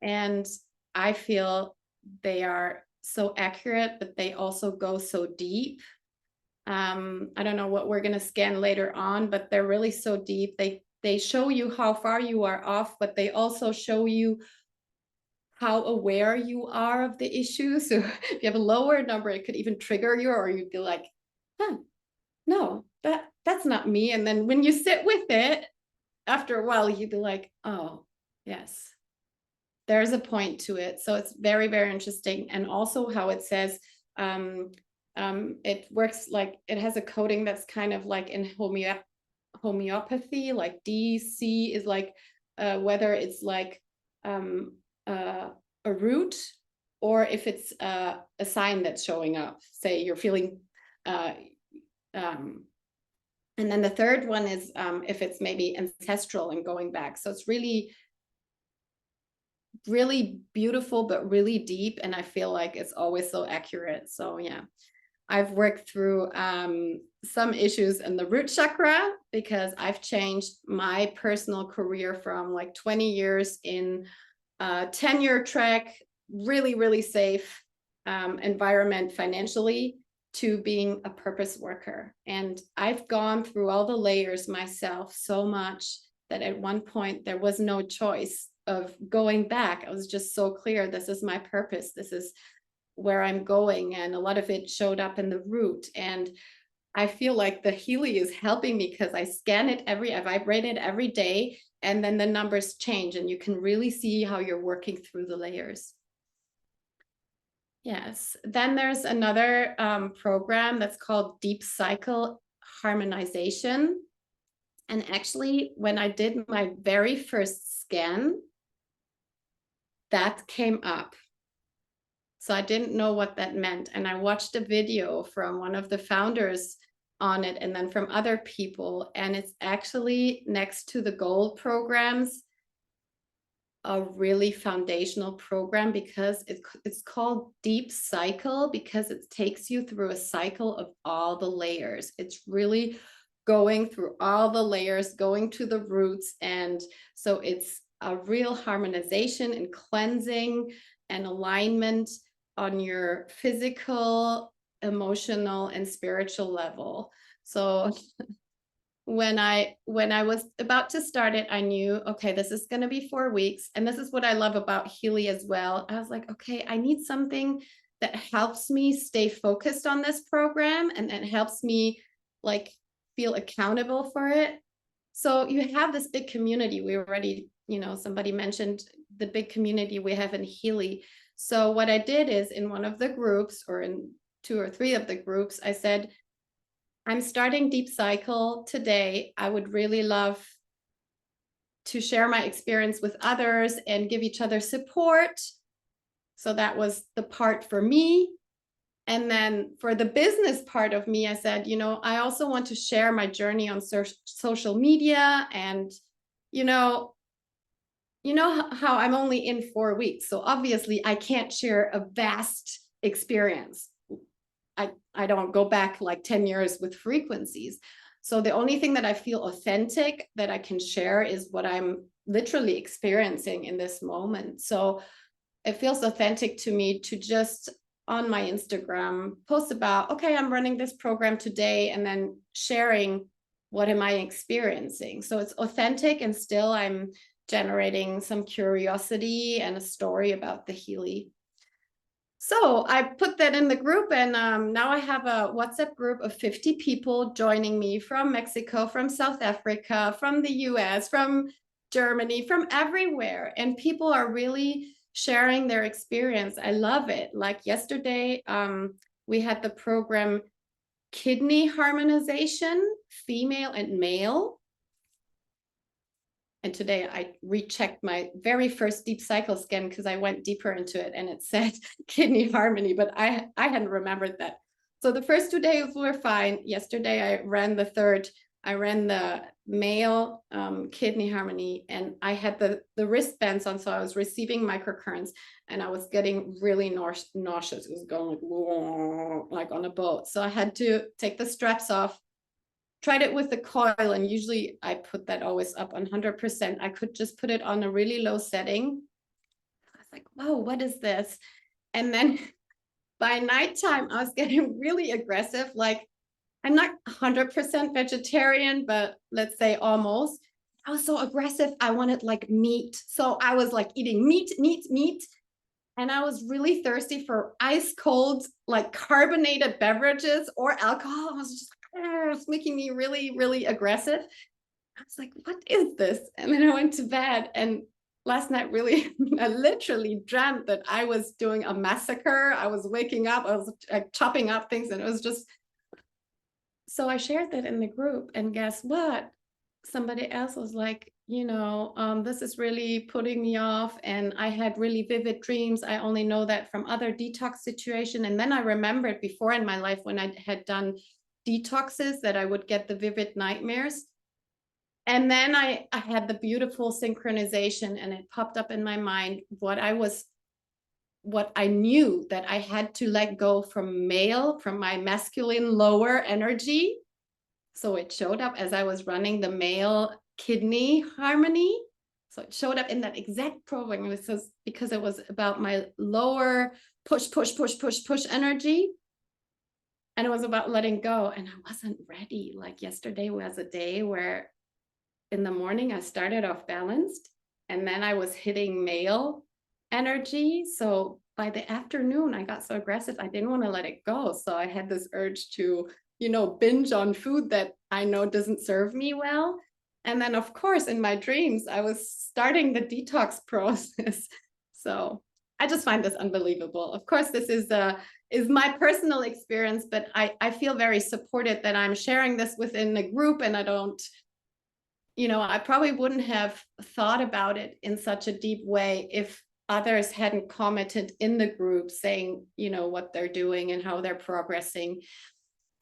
And I feel they are so accurate, but they also go so deep. I don't know what we're going to scan later on, but they're really so deep. They show you how far you are off, but they also show you how aware you are of the issue. So if you have a lower number, it could even trigger you, or you'd be like, no, that's not me. And then when you sit with it, after a while, you'd be like, oh, yes, there's a point to it. So it's very, very interesting. And also how it says, it works like it has a coding that's kind of like in homeopathy, like DC is like whether it's like a root or if it's a sign that's showing up. Say you're feeling and then the third one is if it's maybe ancestral and going back. So it's really, really beautiful, but really deep. And I feel like it's always so accurate. So yeah, I've worked through some issues in the root chakra because I've changed my personal career from like 20 years in a 10-year track, really, really safe environment financially, to being a purpose worker. And I've gone through all the layers myself so much that at one point there was no choice of going back. I was just so clear, this is my purpose. This is where I'm going. And a lot of it showed up in the root. And I feel like the Healy is helping me because I scan it I vibrate it every day, and then the numbers change and you can really see how you're working through the layers. Yes, then there's another program that's called Deep Cycle Harmonization. And actually, when I did my very first scan, that came up. So I didn't know what that meant. And I watched a video from one of the founders on it and then from other people. And it's actually next to the gold programs, a really foundational program because it's called Deep Cycle because it takes you through a cycle of all the layers. It's really going through all the layers, going to the roots. And so it's a real harmonization and cleansing and alignment on your physical, emotional, and spiritual level. So when I was about to start it, I knew, okay, this is going to be 4 weeks. And this is what I love about Healy as well. I was like, okay, I need something that helps me stay focused on this program and that helps me like feel accountable for it. So you have this big community. We already, somebody mentioned the big community we have in Healy. So what I did is in one of the groups, or in 2 or 3 of the groups, I said, I'm starting Deep Cycle today. I would really love to share my experience with others and give each other support. So that was the part for me. And then for the business part of me, I said, I also want to share my journey on social media. And, how I'm only in 4 weeks. So obviously I can't share a vast experience. I don't go back like 10 years with frequencies. So the only thing that I feel authentic that I can share is what I'm literally experiencing in this moment. So it feels authentic to me to just on my Instagram post about, okay, I'm running this program today, and then sharing what am I experiencing. So it's authentic, and still I'm generating some curiosity and a story about the Healy. So I put that in the group, and now I have a WhatsApp group of 50 people joining me from Mexico, from South Africa, from the US, from Germany, from everywhere. And people are really sharing their experience. I love it. Like yesterday, we had the program Kidney Harmonization, Female and Male. And today I rechecked my very first Deep Cycle scan because I went deeper into it, and it said kidney harmony, but I hadn't remembered that. So the first 2 days were fine. Yesterday I ran the third. I ran the male kidney harmony, and I had the wristbands on, so I was receiving microcurrents, and I was getting really nauseous. It was going like on a boat. So I had to take the straps off. Tried it with the coil, and usually I put that always up on 100%. I could just put it on a really low setting. I was like, whoa, what is this? And then by nighttime, I was getting really aggressive. Like, I'm not 100% vegetarian, but let's say almost. I was so aggressive. I wanted like meat. So I was like eating meat. And I was really thirsty for ice cold, like carbonated beverages or alcohol. I was just it's making me really, really aggressive. I was like, what is this? And then I went to bed, and last night really, I literally dreamt that I was doing a massacre. I was waking up, I was chopping up things, and it was just, so I shared that in the group, and guess what? Somebody else was like, this is really putting me off, and I had really vivid dreams. I only know that from other detox situation. And then I remembered before in my life when I had done detoxes that I would get the vivid nightmares. And then I had the beautiful synchronization, and it popped up in my mind what I knew that I had to let go from my masculine lower energy. So it showed up as I was running the male kidney harmony. So it showed up in that exact program. It was because it was about my lower push energy. And it was about letting go. And I wasn't ready. Like yesterday was a day where in the morning I started off balanced, and then I was hitting male energy. So by the afternoon, I got so aggressive, I didn't want to let it go. So I had this urge to, binge on food that I know doesn't serve me well. And then, of course, in my dreams, I was starting the detox process. So I just find this unbelievable. Of course, this is my personal experience, but I feel very supported that I'm sharing this within the group, and I don't, I probably wouldn't have thought about it in such a deep way if others hadn't commented in the group saying, what they're doing and how they're progressing.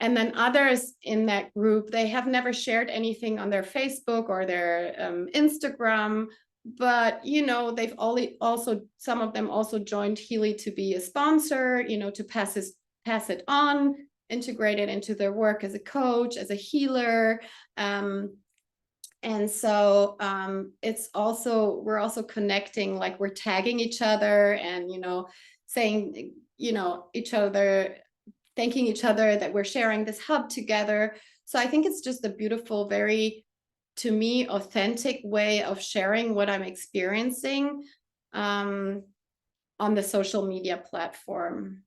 And then others in that group, they have never shared anything on their Facebook or their Instagram, but, they've also, some of them also joined Healy to be a sponsor, to pass it on, integrate it into their work as a coach, as a healer. And so we're also connecting, like we're tagging each other and, saying, each other, thanking each other that we're sharing this hub together. So I think it's just a beautiful, very, to me, authentic way of sharing what I'm experiencing on the social media platform.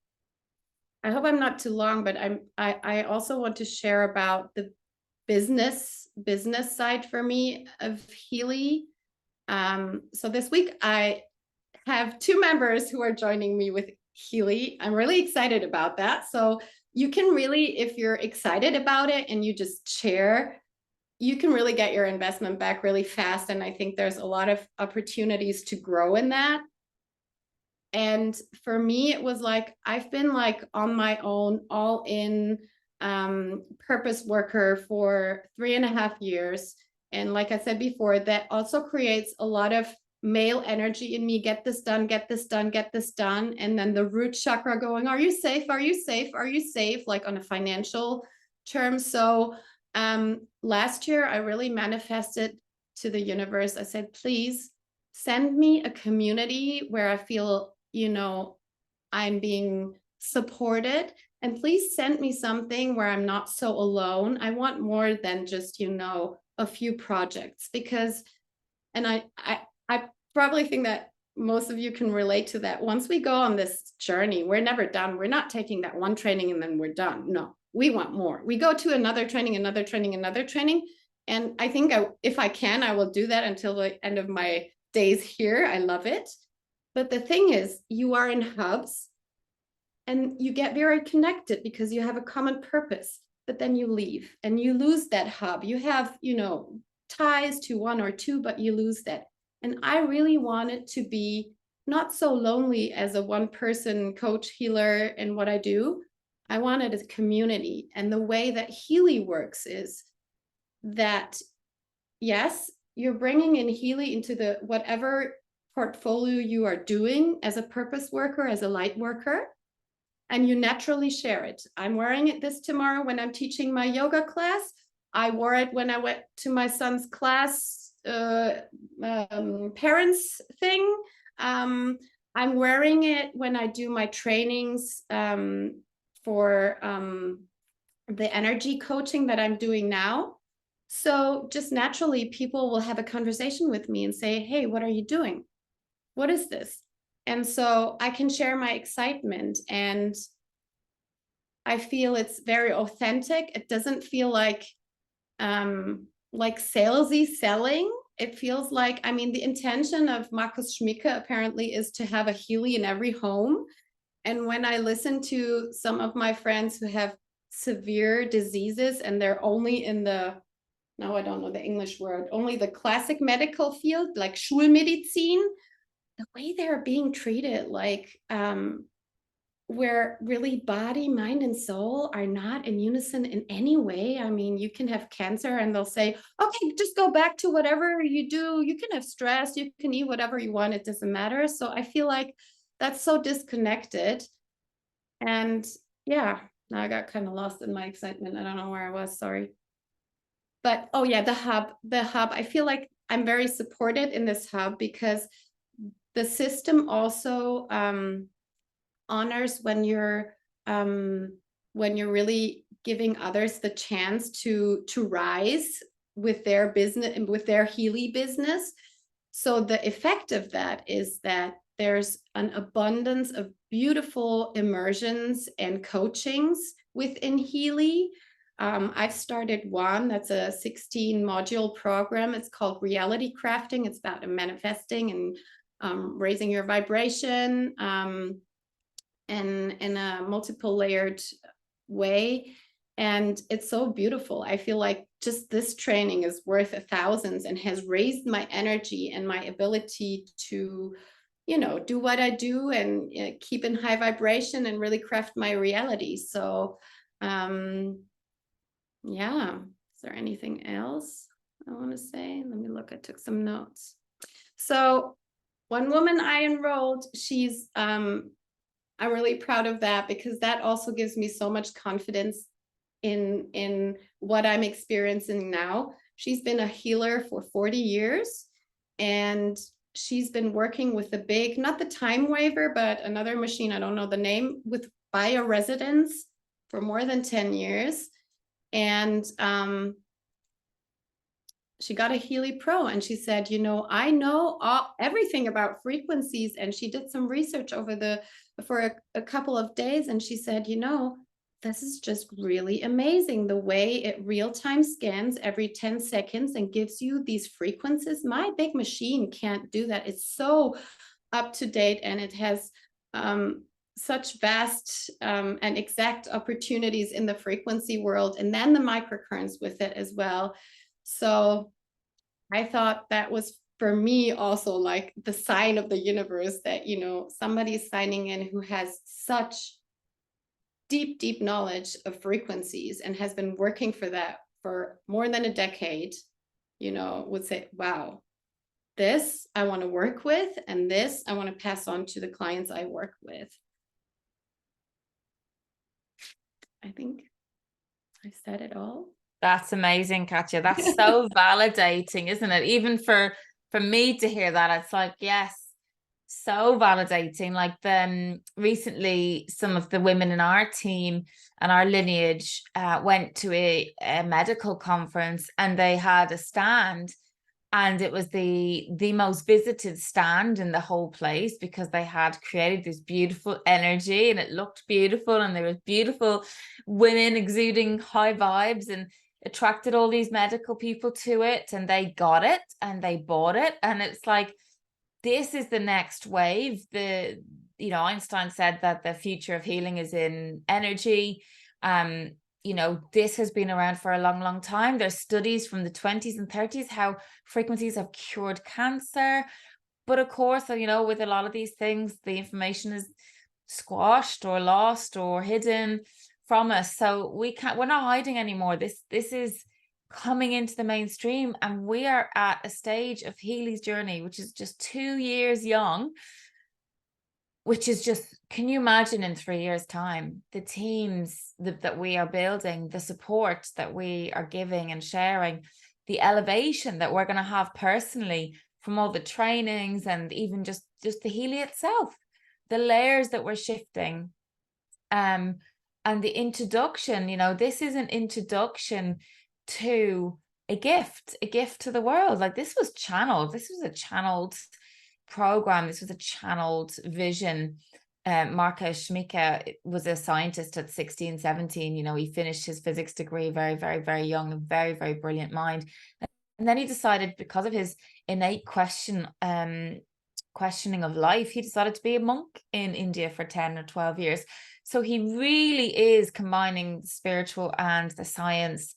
I hope I'm not too long, but I also want to share about the business side for me of Healy. So this week I have 2 members who are joining me with Healy. I'm really excited about that. So you can really, if you're excited about it and you just share, you can really get your investment back really fast. And I think there's a lot of opportunities to grow in that. And for me, it was like, I've been like on my own, all in purpose worker for 3.5 years. And like I said before, that also creates a lot of male energy in me. Get this done, get this done, get this done. And then the root chakra going, are you safe? Are you safe? Are you safe? Like on a financial term. So last year, I really manifested to the universe. I said, please send me a community where I feel, you know, I'm being supported, and please send me something where I'm not so alone. I want more than just, you know, a few projects, because, and I probably think that most of you can relate to that. Once we go on this journey, we're never done. We're not taking that one training and then we're done. No, we want more. We go to another training, another training, another training. And I think if I can, I will do that until the end of my days here. I love it. But the thing is, you are in hubs and you get very connected because you have a common purpose, but then you leave and you lose that hub. You have, you know, ties to 1 or 2, but you lose that. And I really wanted to be not so lonely as a one-person coach healer in what I do. I wanted a community. And the way that Healy works is that, yes, you're bringing in Healy into the whatever portfolio you are doing as a purpose worker, as a light worker, and you naturally share it. I'm wearing it this tomorrow when I'm teaching my yoga class. I wore it when I went to my son's class parents thing. I'm wearing it when I do my trainings for the energy coaching that I'm doing now. So just naturally, people will have a conversation with me and say, hey, what are you doing? What is this? And so I can share my excitement, and I feel it's very authentic. It doesn't feel like salesy selling. It feels like, I mean, the intention of Markus Schmicke apparently is to have a Healy in every home. And when I listen to some of my friends who have severe diseases and they're only in the, now I don't know the English word, only the classic medical field, like Schulmedizin, the way they're being treated, like where really body, mind, and soul are not in unison in any way. I mean, you can have cancer and they'll say, okay, just go back to whatever you do. You can have stress, you can eat whatever you want, it doesn't matter. So I feel like that's so disconnected. And yeah, now I got kind of lost in my excitement. I don't know where I was, sorry. But oh yeah, the hub, I feel like I'm very supported in this hub because the system also honors when you're really giving others the chance to rise with their business and with their Healy business. So the effect of that is that there's an abundance of beautiful immersions and coachings within Healy. I've started one that's a 16-module program. It's called Reality Crafting. It's about manifesting and raising your vibration and in a multiple layered way. And it's so beautiful. I feel like just this training is worth thousands and has raised my energy and my ability to, you know, do what I do and keep in high vibration and really craft my reality. So yeah, is there anything else I want to say? Let me look, I took some notes. So one woman I enrolled, she's I'm really proud of that because that also gives me so much confidence in what I'm experiencing now. She's been a healer for 40 years and she's been working with the big, not the time waver, but another machine, I don't know the name, with bioresidence for more than 10 years. And she got a Healy Pro, and she said, you know, I know everything about frequencies. And she did some research for a couple of days. And she said, you know, this is just really amazing, the way it real-time scans every 10 seconds and gives you these frequencies. My big machine can't do that. It's so up to date, and it has such vast and exact opportunities in the frequency world, and then the microcurrents with it as well. So I thought that was, for me, also like the sign of the universe that, you know, somebody's signing in who has such deep knowledge of frequencies and has been working for that for more than a decade, you know, would say, wow, this I want to work with, and this I want to pass on to the clients I work with. I think I said it all. That's amazing, Katja. That's so validating, isn't it? Even for me to hear that, it's like, yes, so validating. Like recently, some of the women in our team and our lineage went to a medical conference, and they had a stand, and it was the most visited stand in the whole place, because they had created this beautiful energy, and it looked beautiful, and there was beautiful women exuding high vibes, and attracted all these medical people to it, and they got it and they bought it. And it's like, this is the next wave. You know, Einstein said that the future of healing is in energy. You know, this has been around for a long time. There's studies from the 20s and 30s how frequencies have cured cancer. But of course, you know, with a lot of these things, the information is squashed or lost or hidden from us. So we're not hiding anymore. This is coming into the mainstream, and we are at a stage of Healy's journey, which is just 2 years young, which is just, can you imagine in 3 years' time, the teams that we are building, the support that we are giving and sharing, the elevation that we're going to have personally from all the trainings, and even just the Healy itself, the layers that we're shifting, and the introduction. You know, this is an introduction to a gift to the world. Like, this was a channeled program. This was a channeled vision. Marcus Schmicke was a scientist at 16, 17. You know, he finished his physics degree very, very, very young, a very, very brilliant mind. And then he decided, because of his innate questioning of life, he decided to be a monk in India for 10 or 12 years. So he really is combining the spiritual and the science,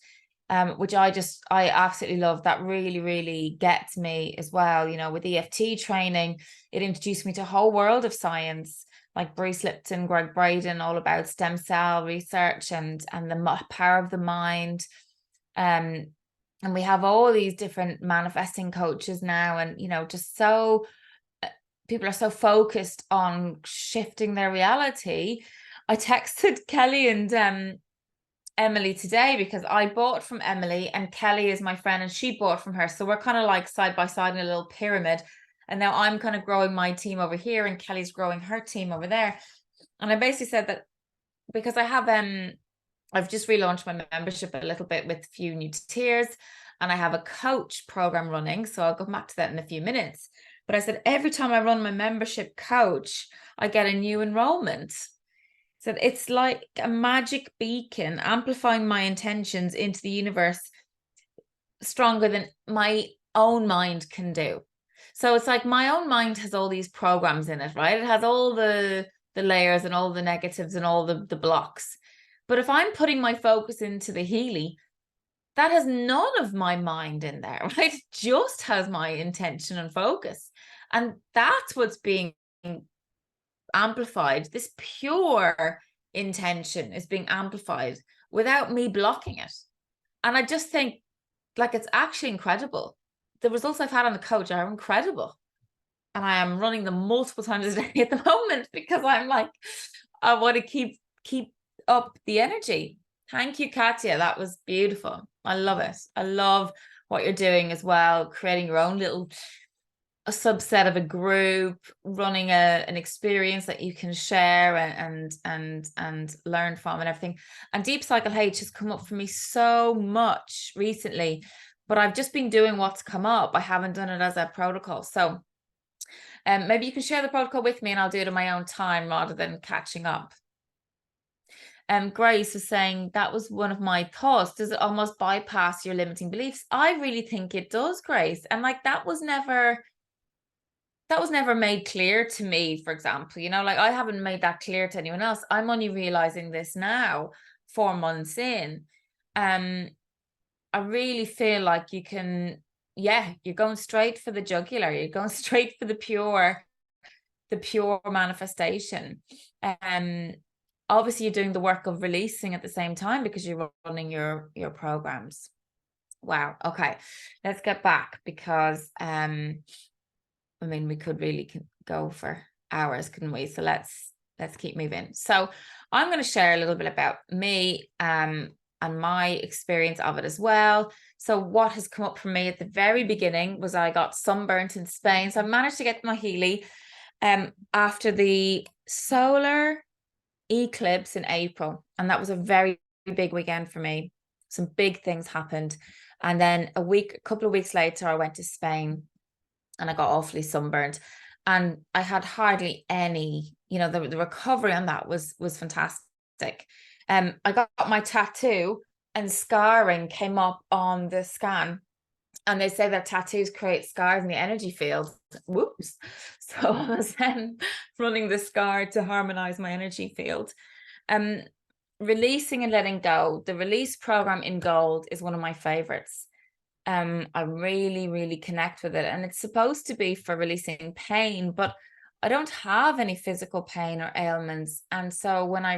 which I absolutely love. That really, really gets me as well. You know, with EFT training, it introduced me to a whole world of science, like Bruce Lipton, Greg Braden, all about stem cell research and the power of the mind. And we have all these different manifesting coaches now, and, you know, just so people are so focused on shifting their reality. I texted Kelly and Emily today, because I bought from Emily and Kelly is my friend and she bought from her. So we're kind of like side by side in a little pyramid. And now I'm kind of growing my team over here and Kelly's growing her team over there. And I basically said that because I've just relaunched my membership a little bit with a few new tiers, and I have a coach program running. So I'll go back to that in a few minutes. But I said, every time I run my membership coach, I get a new enrollment. So it's like a magic beacon, amplifying my intentions into the universe stronger than my own mind can do. So it's like my own mind has all these programs in it, right? It has all the layers and all the negatives and all the blocks. But if I'm putting my focus into the Healy, that has none of my mind in there, right? It just has my intention and focus. And that's what's being amplified. This pure intention is being amplified without me blocking it. And I just think, like, it's actually incredible. The results I've had on the coach are incredible. And I am running them multiple times a day at the moment, because I'm like, I want to keep up the energy. Thank you, Katja. That was beautiful. I love it. I love what you're doing as well, creating your own little a subset of a group, running an experience that you can share and learn from and everything. And Deep Cycle H has come up for me so much recently, but I've just been doing what's come up. I haven't done it as a protocol. So maybe you can share the protocol with me and I'll do it in my own time rather than catching up. Grace was saying that was one of my thoughts. Does it almost bypass your limiting beliefs? I really think it does, Grace. And like that was never made clear to me, for example. You know, like I haven't made that clear to anyone else. I'm only realizing this now, 4 months in. I really feel like you can, yeah, you're going straight for the jugular. You're going straight for the pure manifestation. Obviously you're doing the work of releasing at the same time because you're running your programs. Wow. Okay, let's get back because I mean we could really go for hours, couldn't we? So let's keep moving. So I'm going to share a little bit about me and my experience of it as well. So what has come up for me at the very beginning was I got sunburnt in Spain. So I managed to get my Healy after the solar eclipse in April, and that was a very big weekend for me. Some big things happened, and then a couple of weeks later I went to Spain and I got awfully sunburned, and I had hardly any, you know, the recovery on that was fantastic. I got my tattoo and scarring came up on the scan, and they say that tattoos create scars in the energy field. Whoops. So I was then running the scar to harmonize my energy field. Releasing and letting go. The release program in gold is one of my favorites. I really connect with it. And it's supposed to be for releasing pain, but I don't have any physical pain or ailments. And so when I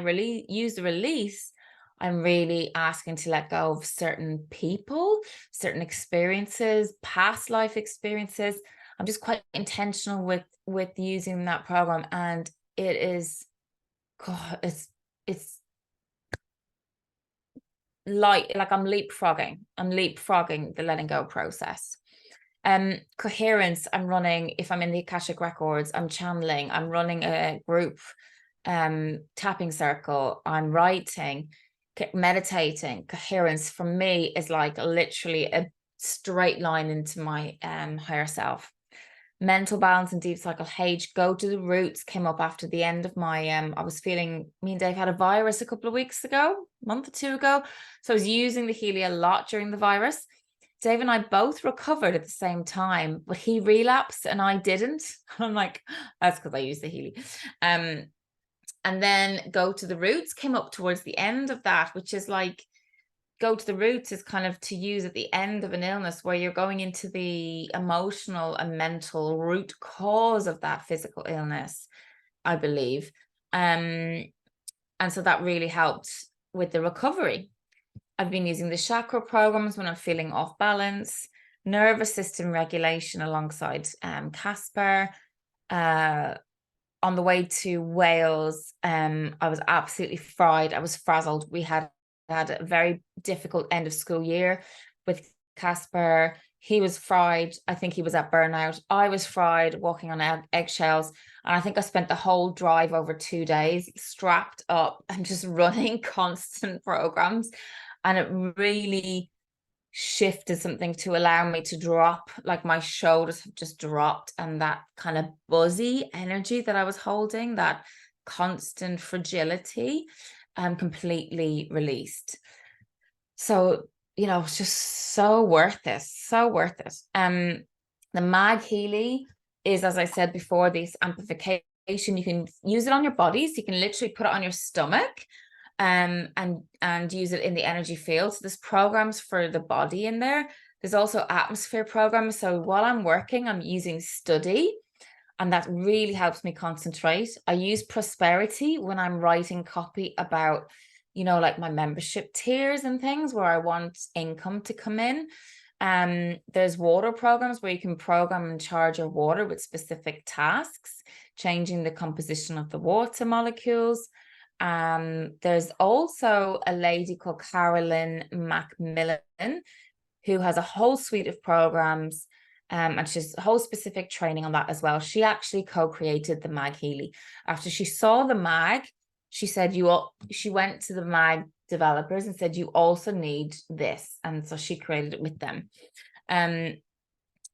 use the release, I'm really asking to let go of certain people, certain experiences, past life experiences. I'm just quite intentional with using that program, and it is, God, it's like I'm leapfrogging the letting go process. Coherence, I'm running, if I'm in the Akashic Records, I'm channeling, I'm running a group tapping circle, I'm writing, meditating. Coherence for me is like literally a straight line into my higher self. Mental balance and Deep Cycle H, go to the roots, came up after the end of my I was feeling, me and Dave had a virus a couple of weeks ago, a month or two ago, so I was using the Healy a lot during the virus. Dave and I both recovered at the same time, but he relapsed and I didn't. I'm like, that's because I used the Healy. And then go to the roots came up towards the end of that, which is like, go to the roots is kind of to use at the end of an illness where you're going into the emotional and mental root cause of that physical illness, I believe. And so that really helped with the recovery. I've been using the chakra programs when I'm feeling off balance, nervous system regulation alongside Casper. On the way to Wales, I was absolutely fried. I was frazzled. We had a very difficult end of school year with Casper. He was fried. I think he was at burnout. I was fried, walking on eggshells. And I think I spent the whole drive over 2 days strapped up and just running constant programs. And it really shifted something to allow me to drop, like my shoulders have just dropped, and that kind of buzzy energy that I was holding, that constant fragility, completely released. So, you know, it's just so worth this, so worth it. The Mag Healy is, as I said before, this amplification. You can use it on your body, so you can literally put it on your stomach and use it in the energy field. So there's programs for the body in there. There's also atmosphere programs. So while I'm working, I'm using study, and that really helps me concentrate. I use prosperity when I'm writing copy about, you know, like my membership tiers and things where I want income to come in. There's water programs where you can program and charge your water with specific tasks, changing the composition of the water molecules. There's also a lady called Carolyn Macmillan who has a whole suite of programs And she's a whole specific training on that as well. She actually co-created the mag Healy. After she saw the mag, she said she went to the mag developers and said, you also need this. And so she created it with them.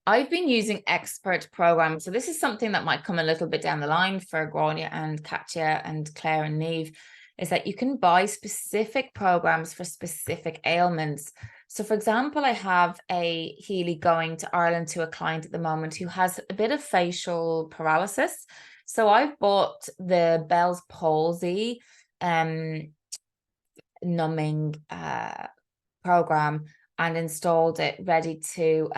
I've been using expert programs. So this is something that might come a little bit down the line for Grainne and Katja and Claire and Niamh, is that you can buy specific programs for specific ailments. So for example, I have a Healy going to Ireland to a client at the moment who has a bit of facial paralysis. So I've bought the Bell's palsy numbing program and installed it ready to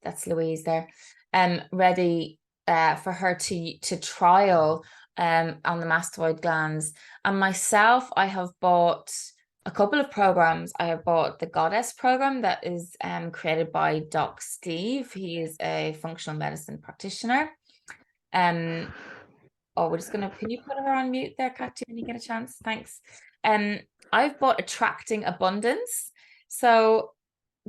that's Louise there, ready for her to trial on the mastoid glands. And myself, I have bought a couple of programs. I have bought the Goddess program that is created by Doc Steve. He is a functional medicine practitioner. Oh, we're just gonna, can you put her on mute there, Katja, when you get a chance? Thanks. I've bought Attracting Abundance. So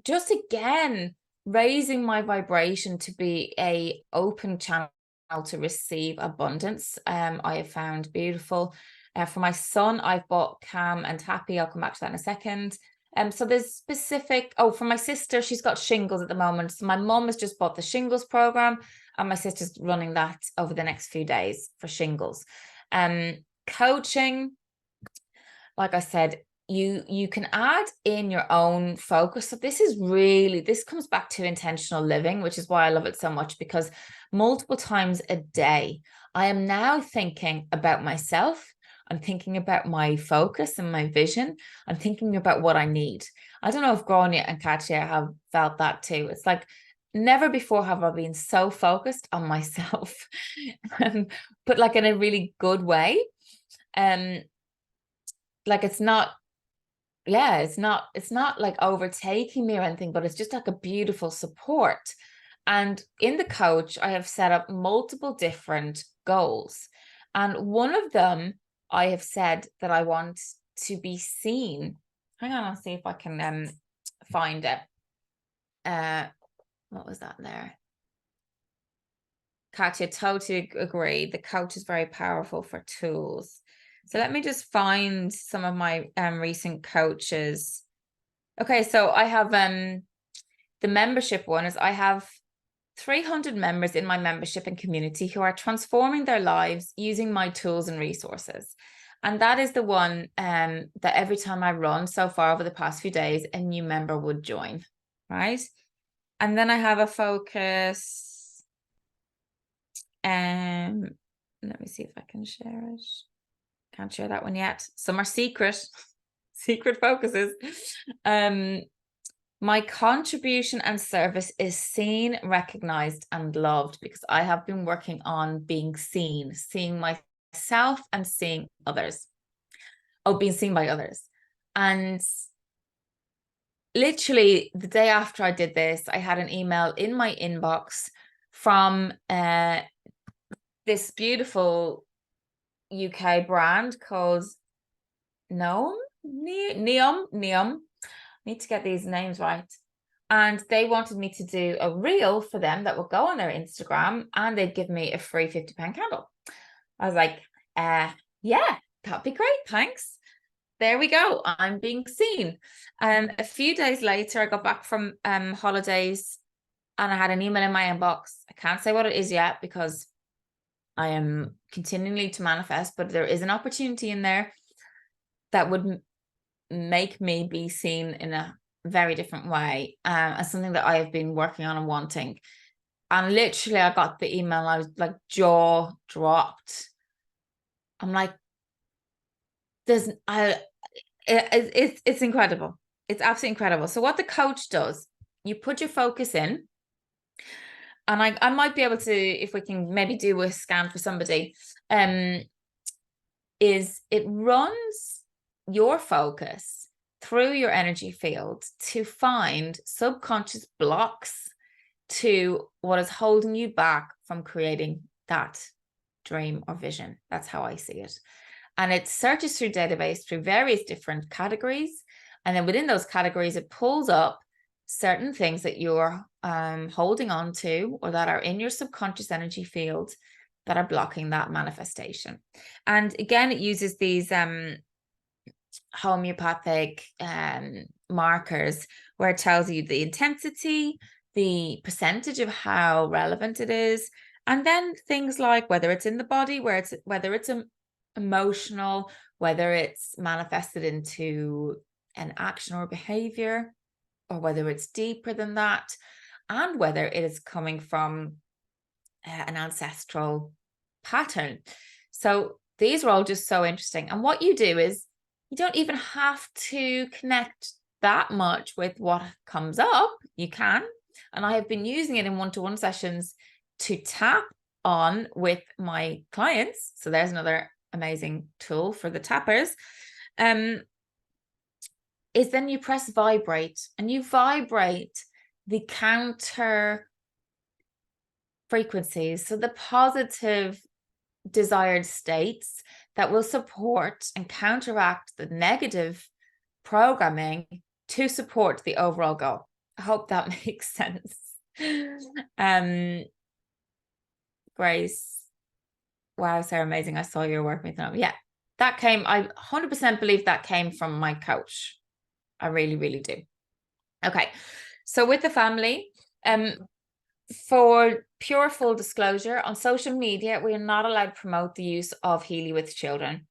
just again, raising my vibration to be a open channel to receive abundance, I have found beautiful. For my son, I've bought Calm and Happy. I'll come back to that in a second. So there's specific, for my sister, she's got shingles at the moment. So my mum has just bought the shingles program, and my sister's running that over the next few days for shingles. Coaching, like I said, you can add in your own focus. So this comes back to intentional living, which is why I love it so much, because multiple times a day, I am now thinking about myself. I'm thinking about my focus and my vision. I'm thinking about what I need. I don't know if Grainne and Katja have felt that too. It's like never before have I been so focused on myself, but like in a really good way. Like it's not like overtaking me or anything, but it's just like a beautiful support. And in the coach, I have set up multiple different goals. And one of them, I have said that I want to be seen. Hang on, I'll see if I can find it. What was that there? Katja, totally agree. The coach is very powerful for tools. So let me just find some of my recent coaches. Okay, so I have the membership one is I have 300 members in my membership and community who are transforming their lives using my tools and resources. And that is the one that every time I run so far over the past few days, a new member would join, right? And then I have a focus. Let me see if I can share it. Can't share that one yet. Some are secret focuses. My contribution and service is seen, recognized, and loved, because I have been working on being seen, seeing myself and seeing others. Being seen by others. And literally the day after I did this, I had an email in my inbox from this beautiful UK brand called Niamh. Need to get these names right. And they wanted me to do a reel for them that would go on their Instagram, and they'd give me a free £50 candle. I was like, yeah, that'd be great, thanks. There we go, I'm being seen. A few days later, I got back from holidays, and I had an email in my inbox. I can't say what it is yet because I am continually to manifest, but there is an opportunity in there that would make me be seen in a very different way, as something that I have been working on and wanting. And literally I got the email and I was like jaw dropped. I'm like, it's incredible. It's absolutely incredible. So what the coach does, you put your focus in, and I might be able to, if we can maybe do a scan for somebody, is it runs your focus through your energy field to find subconscious blocks to what is holding you back from creating that dream or vision. That's how I see it. And it searches through database through various different categories. And then within those categories, it pulls up certain things that you're holding on to or that are in your subconscious energy field that are blocking that manifestation. And again, it uses these homeopathic markers where it tells you the intensity, the percentage of how relevant it is, and then things like whether it's in the body, whether it's emotional, whether it's manifested into an action or behavior, or whether it's deeper than that, and whether it is coming from an ancestral pattern. So these are all just so interesting. And what you do is you don't even have to connect that much with what comes up. You can. And I have been using it in one-to-one sessions to tap on with my clients. So there's another amazing tool for the tappers. Is then you press vibrate, and you vibrate the counter frequencies. So the positive desired states that will support and counteract the negative programming to support the overall goal. I hope that makes sense. Grace, wow, Sarah, amazing. I saw your work with them. Yeah, that came, I 100% believe that came from my coach. I really, really do. Okay, so with the family, for pure full disclosure, on social media, we are not allowed to promote the use of Healy with children,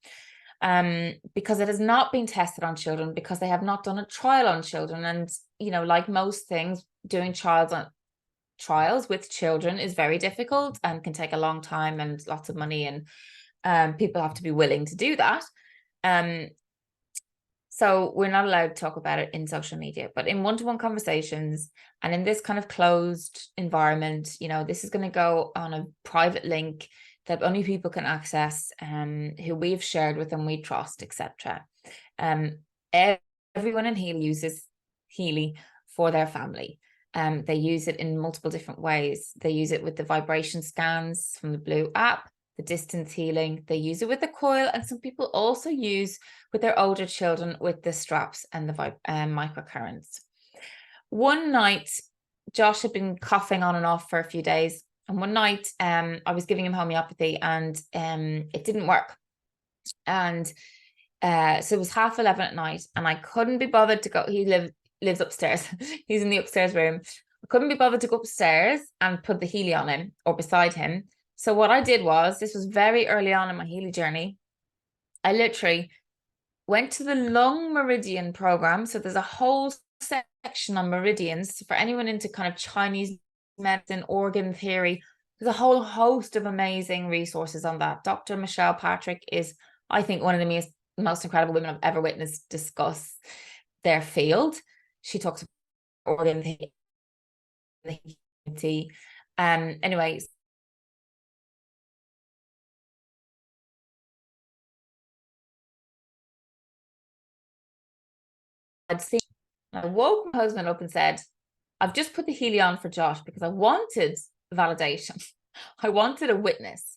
because it has not been tested on children, because they have not done a trial on children. And, you know, like most things, doing trials with children is very difficult and can take a long time and lots of money, and people have to be willing to do that. So we're not allowed to talk about it in social media, but in one-to-one conversations and in this kind of closed environment, you know, this is going to go on a private link that only people can access, who we've shared with and we trust, etc. Everyone in Healy uses Healy for their family. They use it in multiple different ways. They use it with the vibration scans from the Blue app, the distance healing. They use it with the coil, and some people also use with their older children with the straps and the microcurrents. One night, Josh had been coughing on and off for a few days, and one night I was giving him homeopathy, and it didn't work. And so it was 11:30 at night, and I couldn't be bothered to go. He lives upstairs. He's in the upstairs room. I couldn't be bothered to go upstairs and put the Healy on him or beside him. So what I did was, this was very early on in my Healy journey, I literally went to the lung meridian program. So there's a whole section on meridians for anyone into kind of Chinese medicine, organ theory. There's a whole host of amazing resources on that. Dr. Michelle Patrick is, I think, one of the most incredible women I've ever witnessed discuss their field. She talks about organ theory. Anyway, I woke my husband up and said, I've just put the Healy on for Josh because I wanted validation. I wanted a witness.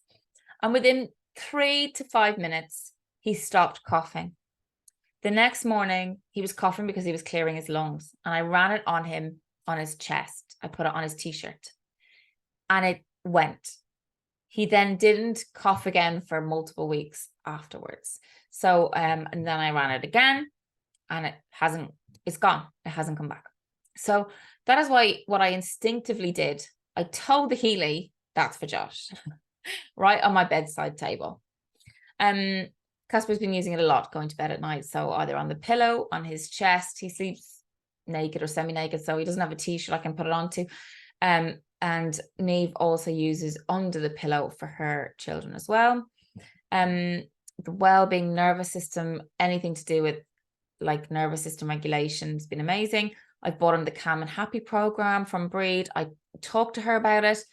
And within 3 to 5 minutes, he stopped coughing. The next morning, he was coughing because he was clearing his lungs. And I ran it on him on his chest. I put it on his t-shirt. And it went. He then didn't cough again for multiple weeks afterwards. So, and then I ran it again, and it's gone. It hasn't come back. So that is why what I instinctively did, I told the Healy, that's for Josh, right on my bedside table. Casper's been using it a lot, going to bed at night. So either on the pillow, on his chest, he sleeps naked or semi-naked, so he doesn't have a t-shirt I can put it onto. And Niamh also uses under the pillow for her children as well. The well-being, nervous system, anything to do with like nervous system regulation has been amazing. I've bought him the Calm and Happy program from Breed. I talked to her about it,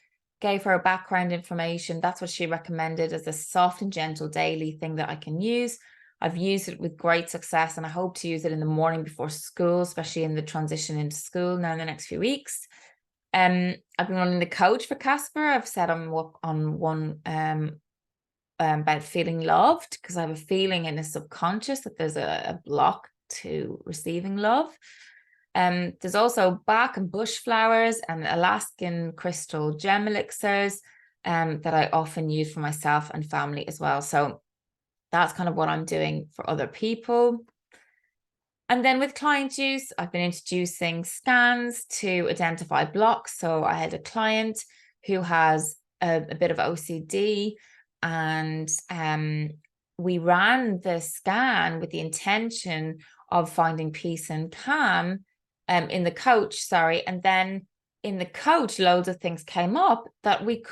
gave her background information. That's what she recommended as a soft and gentle daily thing that I can use. I've used it with great success, and I hope to use it in the morning before school, especially in the transition into school now in the next few weeks. I've been running the coach for Casper. I've set him up on one about feeling loved, because I have a feeling in his subconscious that there's a block to receiving love. There's also Bach and bush flowers and Alaskan crystal gem elixirs that I often use for myself and family as well. So that's kind of what I'm doing for other people. And then with client use, I've been introducing scans to identify blocks. So I had a client who has a bit of OCD, and we ran the scan with the intention of finding peace and calm in the coach, and then in the coach, loads of things came up that we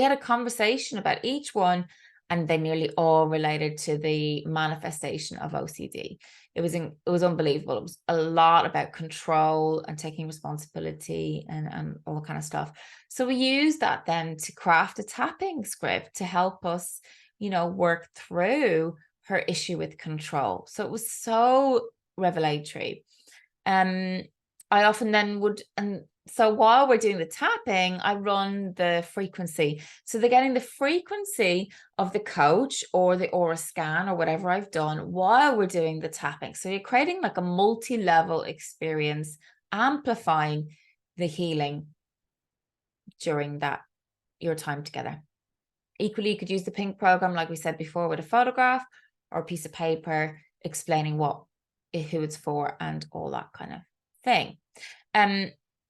had a conversation about each one, and they nearly all related to the manifestation of OCD. It was unbelievable. It was a lot about control and taking responsibility and all that kind of stuff. So we used that then to craft a tapping script to help us, work through her issue with control. So it was so revelatory. I often then would, and so while we're doing the tapping, I run the frequency. So they're getting the frequency of the coach or the aura scan or whatever I've done while we're doing the tapping. So you're creating like a multi-level experience, amplifying the healing during your time together. Equally, you could use the pink program, like we said before, with a photograph or a piece of paper explaining who it's for and all that kind of thing.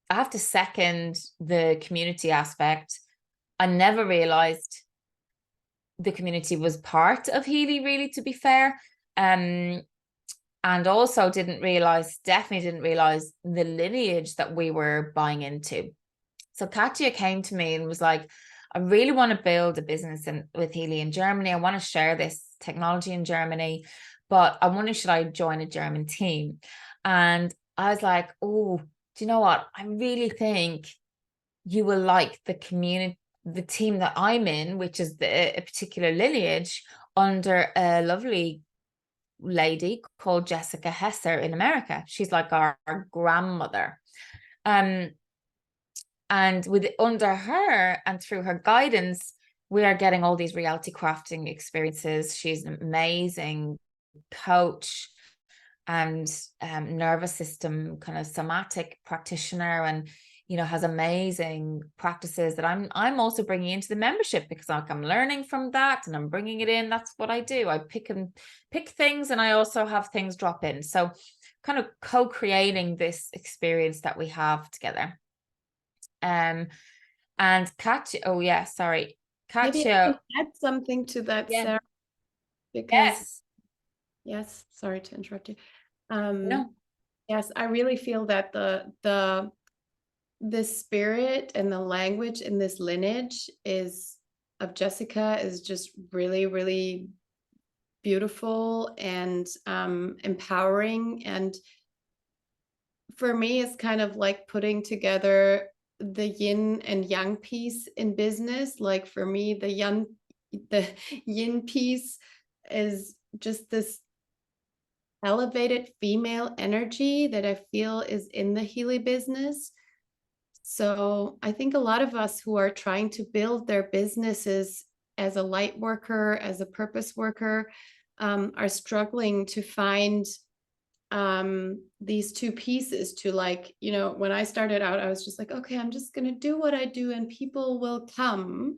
I have to second the community aspect. I never realized the community was part of Healy, really, to be fair. And also definitely didn't realize the lineage that we were buying into. So Katja came to me and was like, I really want to build a business with Healy in Germany. I want to share this technology in Germany, but I wonder, should I join a German team? And I was like, oh, do you know what? I really think you will like the community, the team that I'm in, which is a particular lineage under a lovely lady called Jessica Hesser in America. She's like our grandmother. And under her and through her guidance, we are getting all these reality crafting experiences. She's an amazing coach and nervous system kind of somatic practitioner, and has amazing practices that I'm also bringing into the membership, because I'm learning from that and I'm bringing it in. That's what I do. I pick things, and I also have things drop in. So kind of co-creating this experience that we have together. And Katja, Katja, Maybe I can add something to that, yeah. Sarah, because yes, sorry to interrupt you. No. Yes, I really feel that the spirit and the language in this lineage of Jessica is just really, really beautiful and empowering. And for me, it's kind of like putting together the yin and yang piece in business. Like for me, the yin piece is just this elevated female energy that I feel is in the Healy business. So I think a lot of us who are trying to build their businesses as a light worker, as a purpose worker, are struggling to find these two pieces to, like, when I started out, I was just like, okay, I'm just going to do what I do and people will come.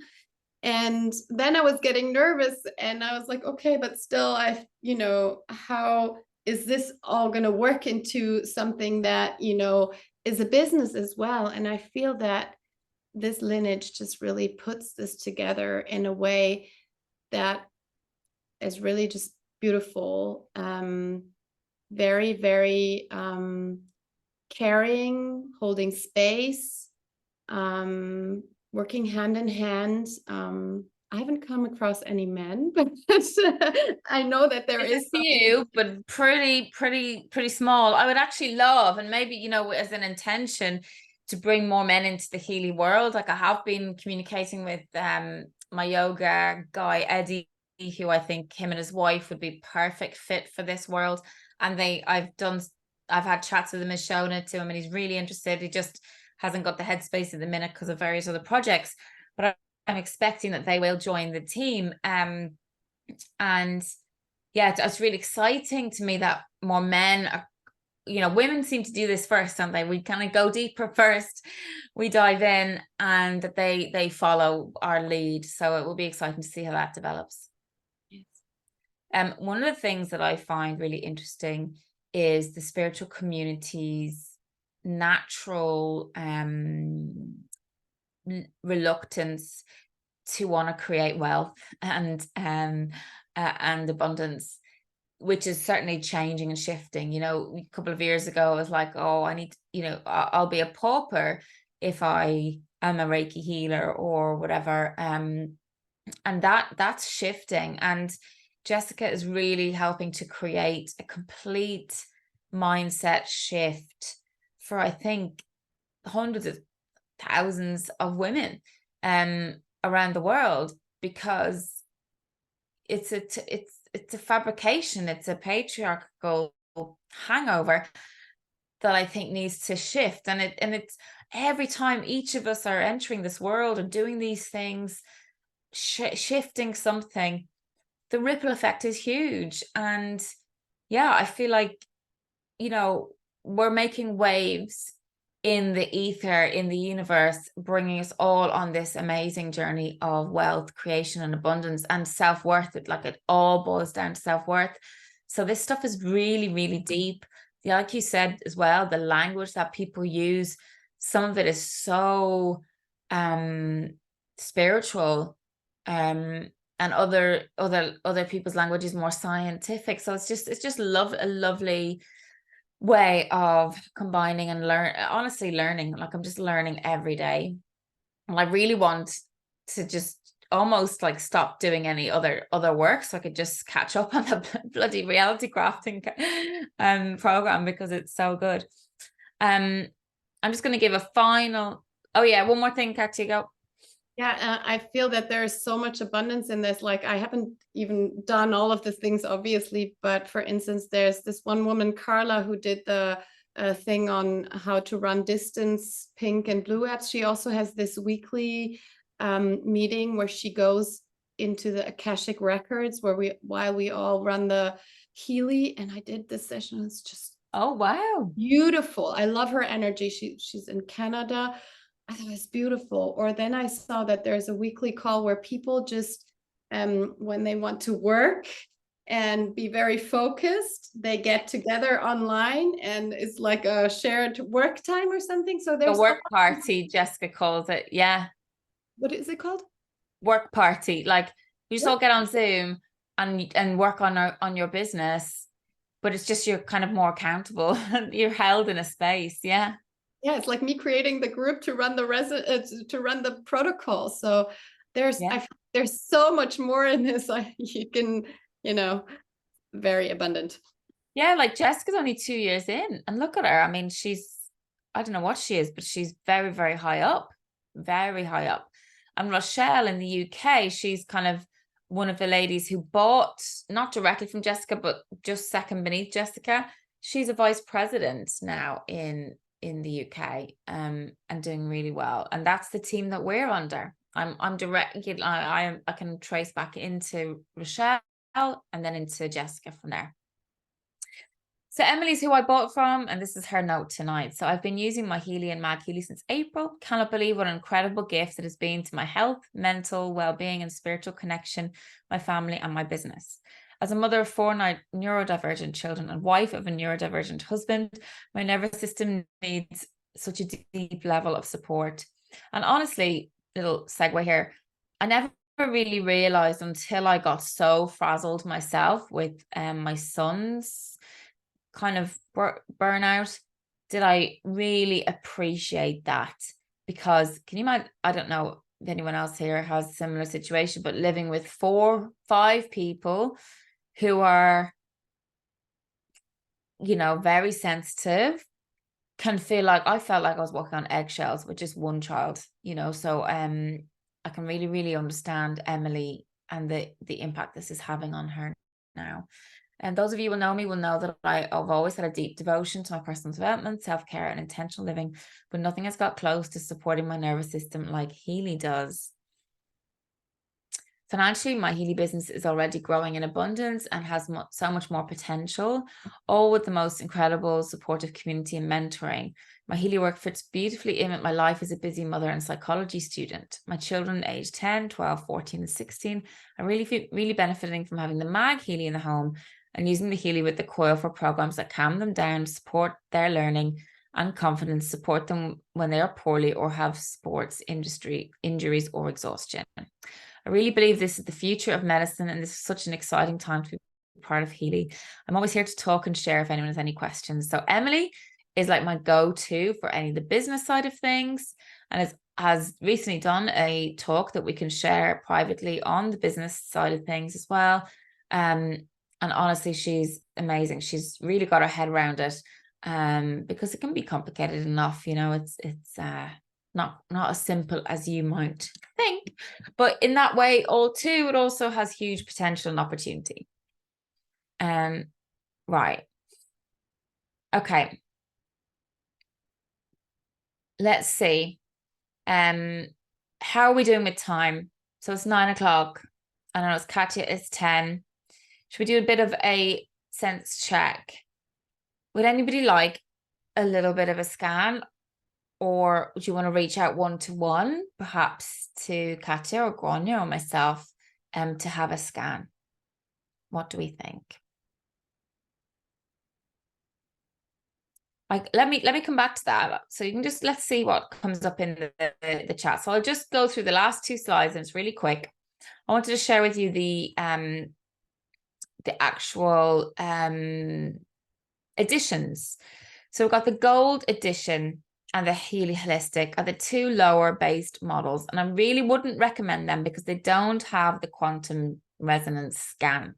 And then I was getting nervous and I was like, okay, but still how is this all going to work into something that, is a business as well? And I feel that this lineage just really puts this together in a way that is really just beautiful. Very, very caring, holding space, working hand in hand. I haven't come across any men, but I know that there is a few, but pretty small. I would actually love, and maybe, as an intention, to bring more men into the Healy world. Like I have been communicating with my yoga guy, Eddie, who I think him and his wife would be perfect fit for this world. And I've had chats with him, has shown it to him, and he's really interested. He just hasn't got the headspace at the minute because of various other projects. But I'm expecting that they will join the team. And yeah, it's really exciting to me that more men are, you know, women seem to do this first, don't they? We kind of go deeper first, we dive in, and they follow our lead. So it will be exciting to see how that develops. Yes. One of the things that I find really interesting is the spiritual community's natural reluctance to want to create wealth and abundance, which is certainly changing and shifting. You know, a couple of years ago, it was like, oh, I need, you know, I'll be a pauper if I am a Reiki healer or whatever. And that's shifting. And Jessica is really helping to create a complete mindset shift for, I think, hundreds of thousands of women around the world, because it's a fabrication, it's a patriarchal hangover that I think needs to shift. And it's every time each of us are entering this world and doing these things, shifting something, the ripple effect is huge. And yeah, I feel like, you know, we're making waves in the ether, in the universe, bringing us all on this amazing journey of wealth creation and abundance and self-worth. Like, it all boils down to self-worth. So this stuff is really, really deep. Like you said as well, the language that people use, some of it is so spiritual, and other people's language is more scientific. So it's just a lovely way of combining and learning. Like, I'm just learning every day, and I really want to just almost like stop doing any other work so I could just catch up on the bloody reality crafting program, because it's so good. I'm just going to give a final, one more thing, Katja, go. Yeah, I feel that there's so much abundance in this. Like, I haven't even done all of the things, obviously, but for instance, there's this one woman, Carla, who did the thing on how to run distance, pink and blue apps. She also has this weekly meeting where she goes into the Akashic records while we all run the Healy. And I did this session. It's just, oh wow, beautiful. I love her energy. She's in Canada. I thought it was beautiful. Or then I saw that there's a weekly call where people just, when they want to work and be very focused, they get together online, and it's like a shared work time or something. So there's a work party, Jessica calls it. Yeah. What is it called? Work party. Like, you just all get on Zoom and work on your business, but it's just, you're kind of more accountable and you're held in a space. Yeah. Yeah, it's like me creating the group to run to run the protocol. So there's there's so much more in this. You can, very abundant. Yeah, like Jessica's only 2 years in, and look at her. I mean, I don't know what she is, but she's very, very high up, very high up. And Rochelle in the UK, she's kind of one of the ladies who bought, not directly from Jessica, but just second beneath Jessica. She's a vice president now in the UK, and doing really well. And that's the team that we're under. I'm direct. I can trace back into Rochelle and then into Jessica from there. So Emily's who I bought from, and this is her note tonight. So I've been using my Healy and Mag Healy since April. Cannot believe what an incredible gift it has been to my health, mental well-being, and spiritual connection, my family, and my business. As a mother of 4 neurodivergent children and wife of a neurodivergent husband, my nervous system needs such a deep level of support. And honestly, little segue here, I never really realized until I got so frazzled myself with my son's kind of burnout, did I really appreciate that. Because can you imagine, I don't know if anyone else here has a similar situation, but living with 4, 5 people who are, very sensitive, can feel like, I felt like I was walking on eggshells with just one child, so I can really, really understand Emily and the impact this is having on her now. And those of you who know me will know that I've always had a deep devotion to my personal development, self-care, and intentional living, but nothing has got close to supporting my nervous system like Healy does. Financially, my Healy business is already growing in abundance and has so much more potential, all with the most incredible supportive community and mentoring. My Healy work fits beautifully in with my life as a busy mother and psychology student. My children aged 10, 12, 14 and 16 are really benefiting from having the mag Healy in the home and using the Healy with the coil for programs that calm them down, support their learning and confidence, support them when they are poorly or have sports industry injuries or exhaustion. I really believe this is the future of medicine, and this is such an exciting time to be part of Healy. I'm always here to talk and share if anyone has any questions. So Emily is like my go-to for any of the business side of things, and has recently done a talk that we can share privately on the business side of things as well. And honestly, she's amazing. She's really got her head around it, because it can be complicated enough. You know, it's not as simple as you might think, but in that way, it also has huge potential and opportunity. Right. Okay. Let's see. How are we doing with time? So it's 9 o'clock. I know it's Katja, it's 10. Should we do a bit of a sense check? Would anybody like a little bit of a scan? Or would you want to reach out one-to-one, perhaps to Katja or Grainne or myself, to have a scan? What do we think? Like, let me come back to that. So you can just, let's see what comes up in the chat. So I'll just go through the last 2 slides, and it's really quick. I wanted to share with you the actual editions. So we've got the gold edition and the Healy Holistic are the 2 lower based models. And I really wouldn't recommend them because they don't have the quantum resonance scan.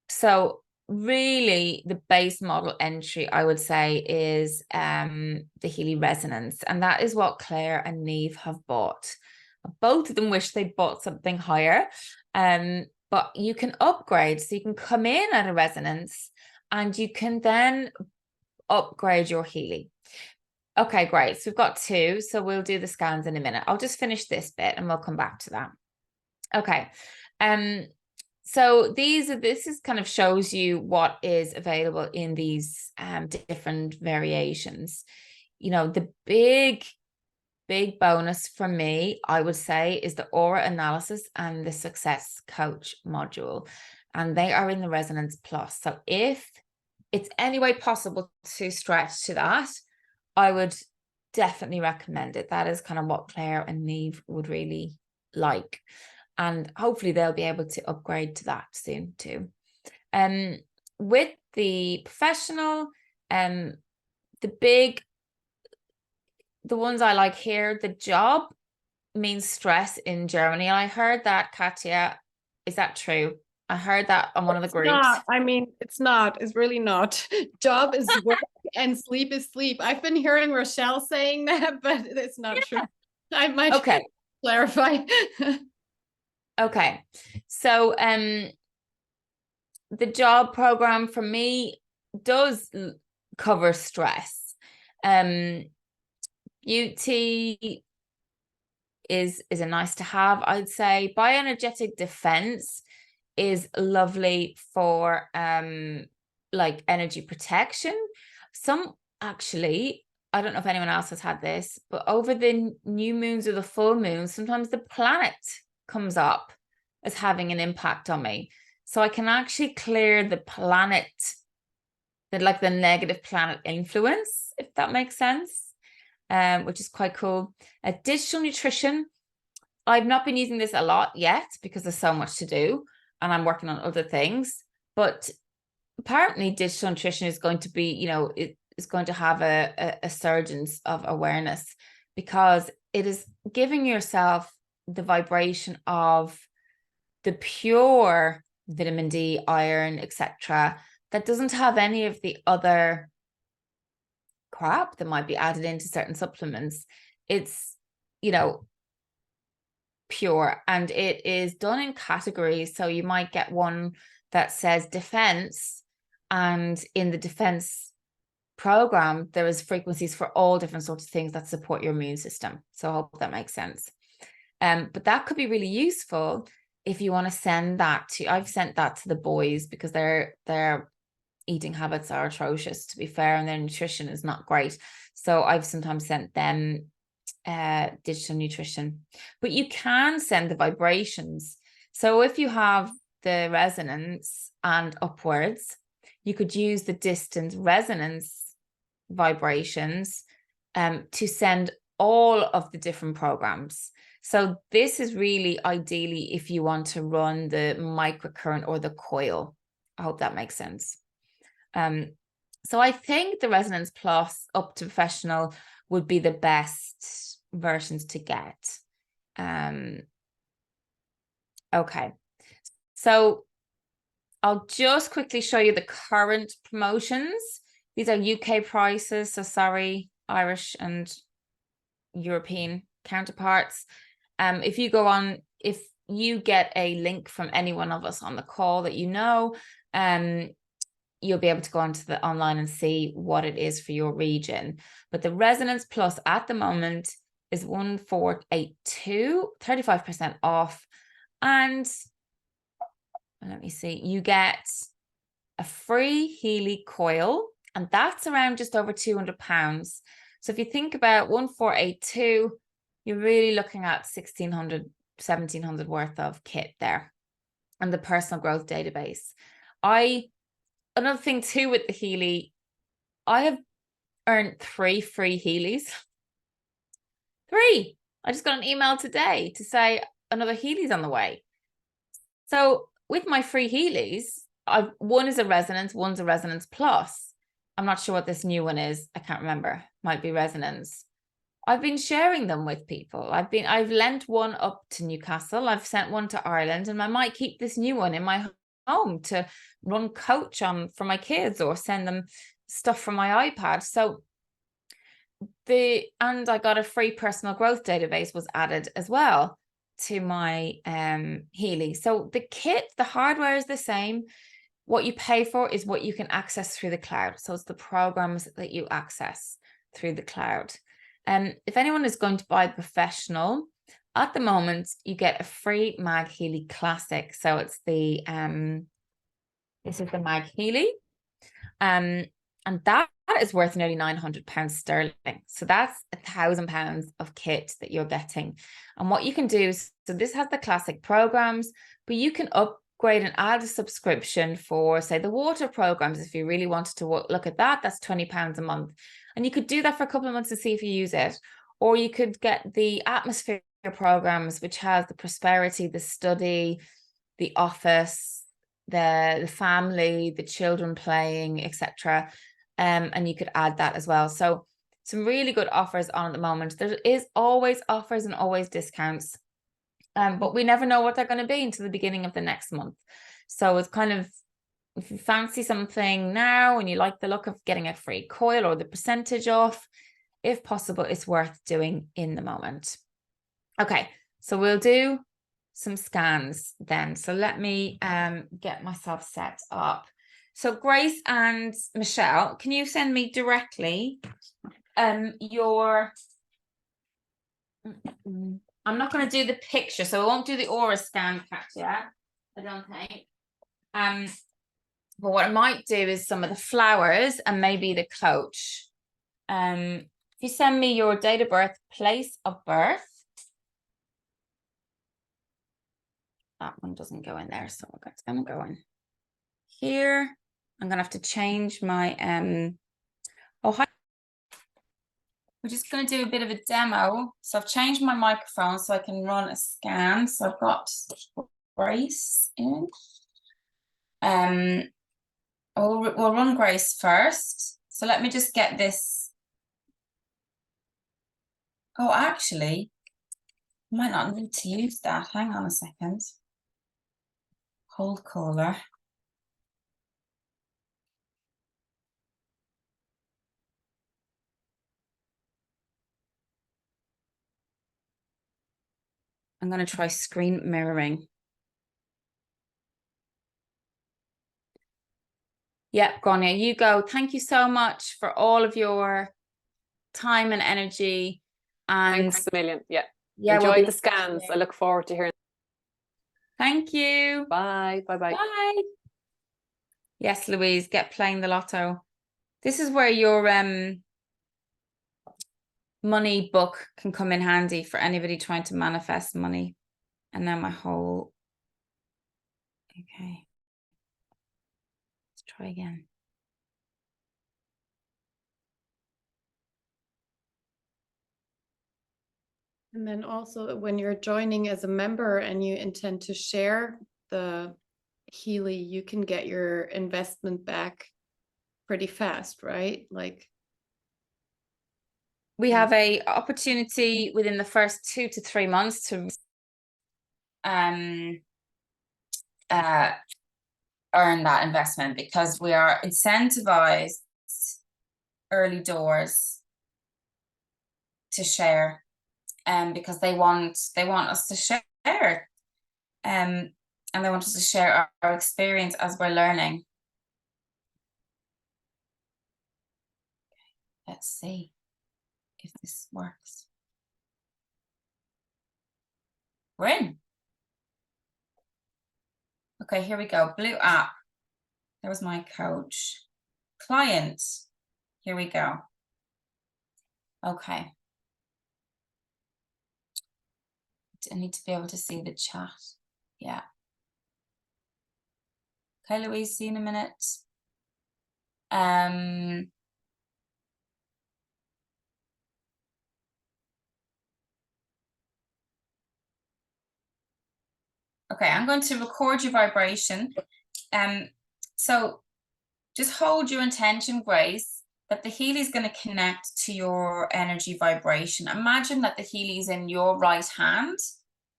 So really the base model entry, I would say, is the Healy Resonance. And that is what Claire and Niamh have bought. Both of them wish they'd bought something higher. But you can upgrade. So you can come in at a resonance and you can then upgrade your Healy. Okay, great. So we've got 2. So we'll do the scans in a minute. I'll just finish this bit and we'll come back to that. Okay. So this is kind of shows you what is available in these different variations. You know, the big bonus for me, I would say, is the aura analysis and the success coach module. And they are in the Resonance Plus. So if it's any way possible to stretch to that, I would definitely recommend it. That is kind of what Claire and Niamh would really like. And hopefully they'll be able to upgrade to that soon too. With the professional, the ones I like here, the job means stress in Germany. I heard that, Katja. Is that true? I heard that on one of the groups. Not. I mean, it's not. It's really not. Job is work and sleep is sleep. I've been hearing Rochelle saying that, but it's not true. I might clarify. Okay. So the job program for me does cover stress. Beauty is a nice to have, I'd say. Bioenergetic defense is lovely for like energy protection. Some actually, I don't know if anyone else has had this, but over the new moons or the full moons, sometimes the planet comes up as having an impact on me. So I can actually clear the planet, the negative planet influence, if that makes sense, which is quite cool. Digital nutrition. I've not been using this a lot yet because there's so much to do and I'm working on other things. But apparently digital nutrition is going to be, it is going to have a surgence of awareness because it is giving yourself the vibration of the pure vitamin D, iron, etc., that doesn't have any of the other crap that might be added into certain supplements. It's, pure, and it is done in categories. So you might get one that says defense, and in the defense program, there is frequencies for all different sorts of things that support your immune system. So I hope that makes sense. But that could be really useful if you want to send that to, I've sent that to the boys because their eating habits are atrocious, to be fair, and their nutrition is not great. So I've sometimes sent them digital nutrition. But you can send the vibrations. So if you have the resonance and upwards, you could use the distant resonance vibrations to send all of the different programs. So this is really ideally if you want to run the microcurrent or the coil. I hope that makes sense. So I think the Resonance Plus up to professional would be the best versions to get. Okay, so I'll just quickly show you the current promotions. These are UK prices, so sorry, Irish and European counterparts. If you go on, if you get a link from any one of us on the call that you know, you'll be able to go onto the online and see what it is for your region. But the Resonance Plus at the moment is 1482, 35% off. And let me see, you get a free Healy coil, and that's around just over £200. So if you think about 1482, you're really looking at 1600, 1700 worth of kit there, and the personal growth database. Another thing too with the Healy, I have earned 3 free Healys. 3. I just got an email today to say another Healy's on the way. So with my free Healys, one is a Resonance, one's a Resonance Plus. I'm not sure what this new one is. I can't remember. Might be Resonance. I've been sharing them with people. I've lent one up to Newcastle. I've sent one to Ireland, and I might keep this new one in my home to run coach on for my kids or send them stuff from my iPad. So and I got a free personal growth database was added as well to my Healy. So the kit, the hardware is the same. What you pay for is what you can access through the cloud. So it's the programs that you access through the cloud. If anyone is going to buy professional, at the moment you get a free Mag Healy Classic. So it's the this is the Mag Healy, and that is worth nearly £900 sterling. So that's £1,000 of kit that you're getting. And what you can do, so this has the classic programs, but you can upgrade and add a subscription for, say, the water programs. If you really wanted to look at that, that's £20 a month. And you could do that for a couple of months to see if you use it. Or you could get the atmosphere programs, which has the prosperity, the study, the office, the family, the children playing, etc. And you could add that as well. So some really good offers on at the moment. There is always offers and always discounts, but we never know what they're going to be until the beginning of the next month. So it's kind of, if you fancy something now and you like the look of getting a free coil or the percentage off, if possible, it's worth doing in the moment. Okay, so we'll do some scans then. So let me get myself set up. So Grace and Michelle, can you send me directly your... I'm not going to do the picture, so I won't do the aura scan, Katja, I don't think. But what I might do is some of the flowers and maybe the coach. If you send me your date of birth, place of birth. That one doesn't go in there, so it's going to go in here. I'm going to have to change my... oh, hi. We're just going to do a bit of a demo. So I've changed my microphone so I can run a scan. So I've got Grace in. We'll run Grace first. So let me just get this. Oh, actually, I might not need to use that. Hang on a second. Hold caller. I'm going to try screen mirroring. Yeah, Grainne, you go. Thank you so much for all of your time and energy. And thanks a million. Yeah. Yeah, Enjoy the scans. I look forward to hearing. Thank you. Bye. Bye. Bye. Yes, Louise, get playing the lotto. This is where your money book can come in handy for anybody trying to manifest money. And now my whole... Okay. Let's try again. And then also when you're joining as a member and you intend to share the Healy, you can get your investment back pretty fast, right? Like we have a opportunity within the first 2 to 3 months to earn that investment, because we are incentivized early doors to share, because they want us to share, and they want us to share our experience as we're learning. Let's see if this works. Grainne. Okay, here we go. Blue app. There was my coach. Client. Here we go. Okay. I need to be able to see the chat. Yeah. Okay, Louise, see you in a minute. Okay, I'm going to record your vibration. So just hold your intention, Grace, that the Healy is going to connect to your energy vibration. Imagine that the Healy is in your right hand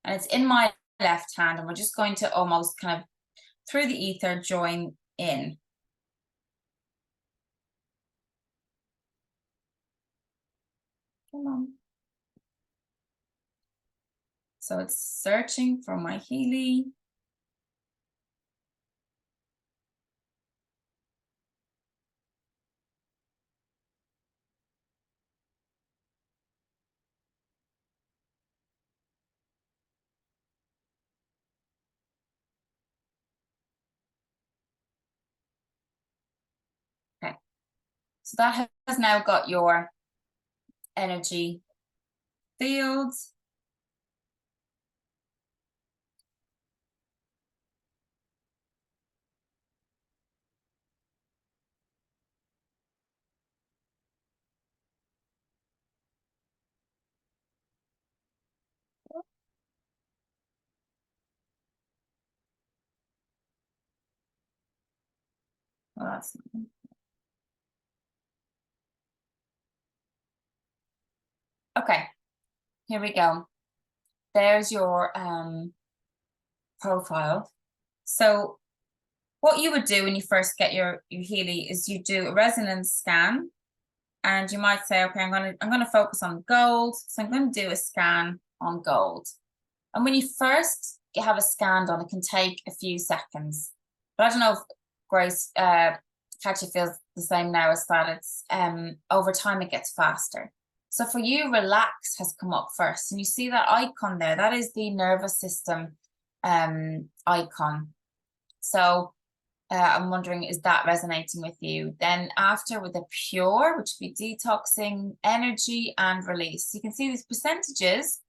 and it's in my left hand, and we're just going to almost kind of through the ether join in. Come on. So it's searching for my Healy. Okay. So that has now got your energy field. Well, that's okay. Here we go. There's your profile. So what you would do when you first get your Healy is you do a resonance scan, and you might say, okay, I'm gonna focus on gold. So I'm going to do a scan on gold. And when you first have a scan done, it can take a few seconds. But I don't know if Grace, Katja feels the same now, as that it's over time it gets faster. So for you, relax has come up first, and you see that icon there. That is the nervous system icon. So I'm wondering, is that resonating with you? Then after, with the pure, which would be detoxing, energy, and release. You can see these percentages.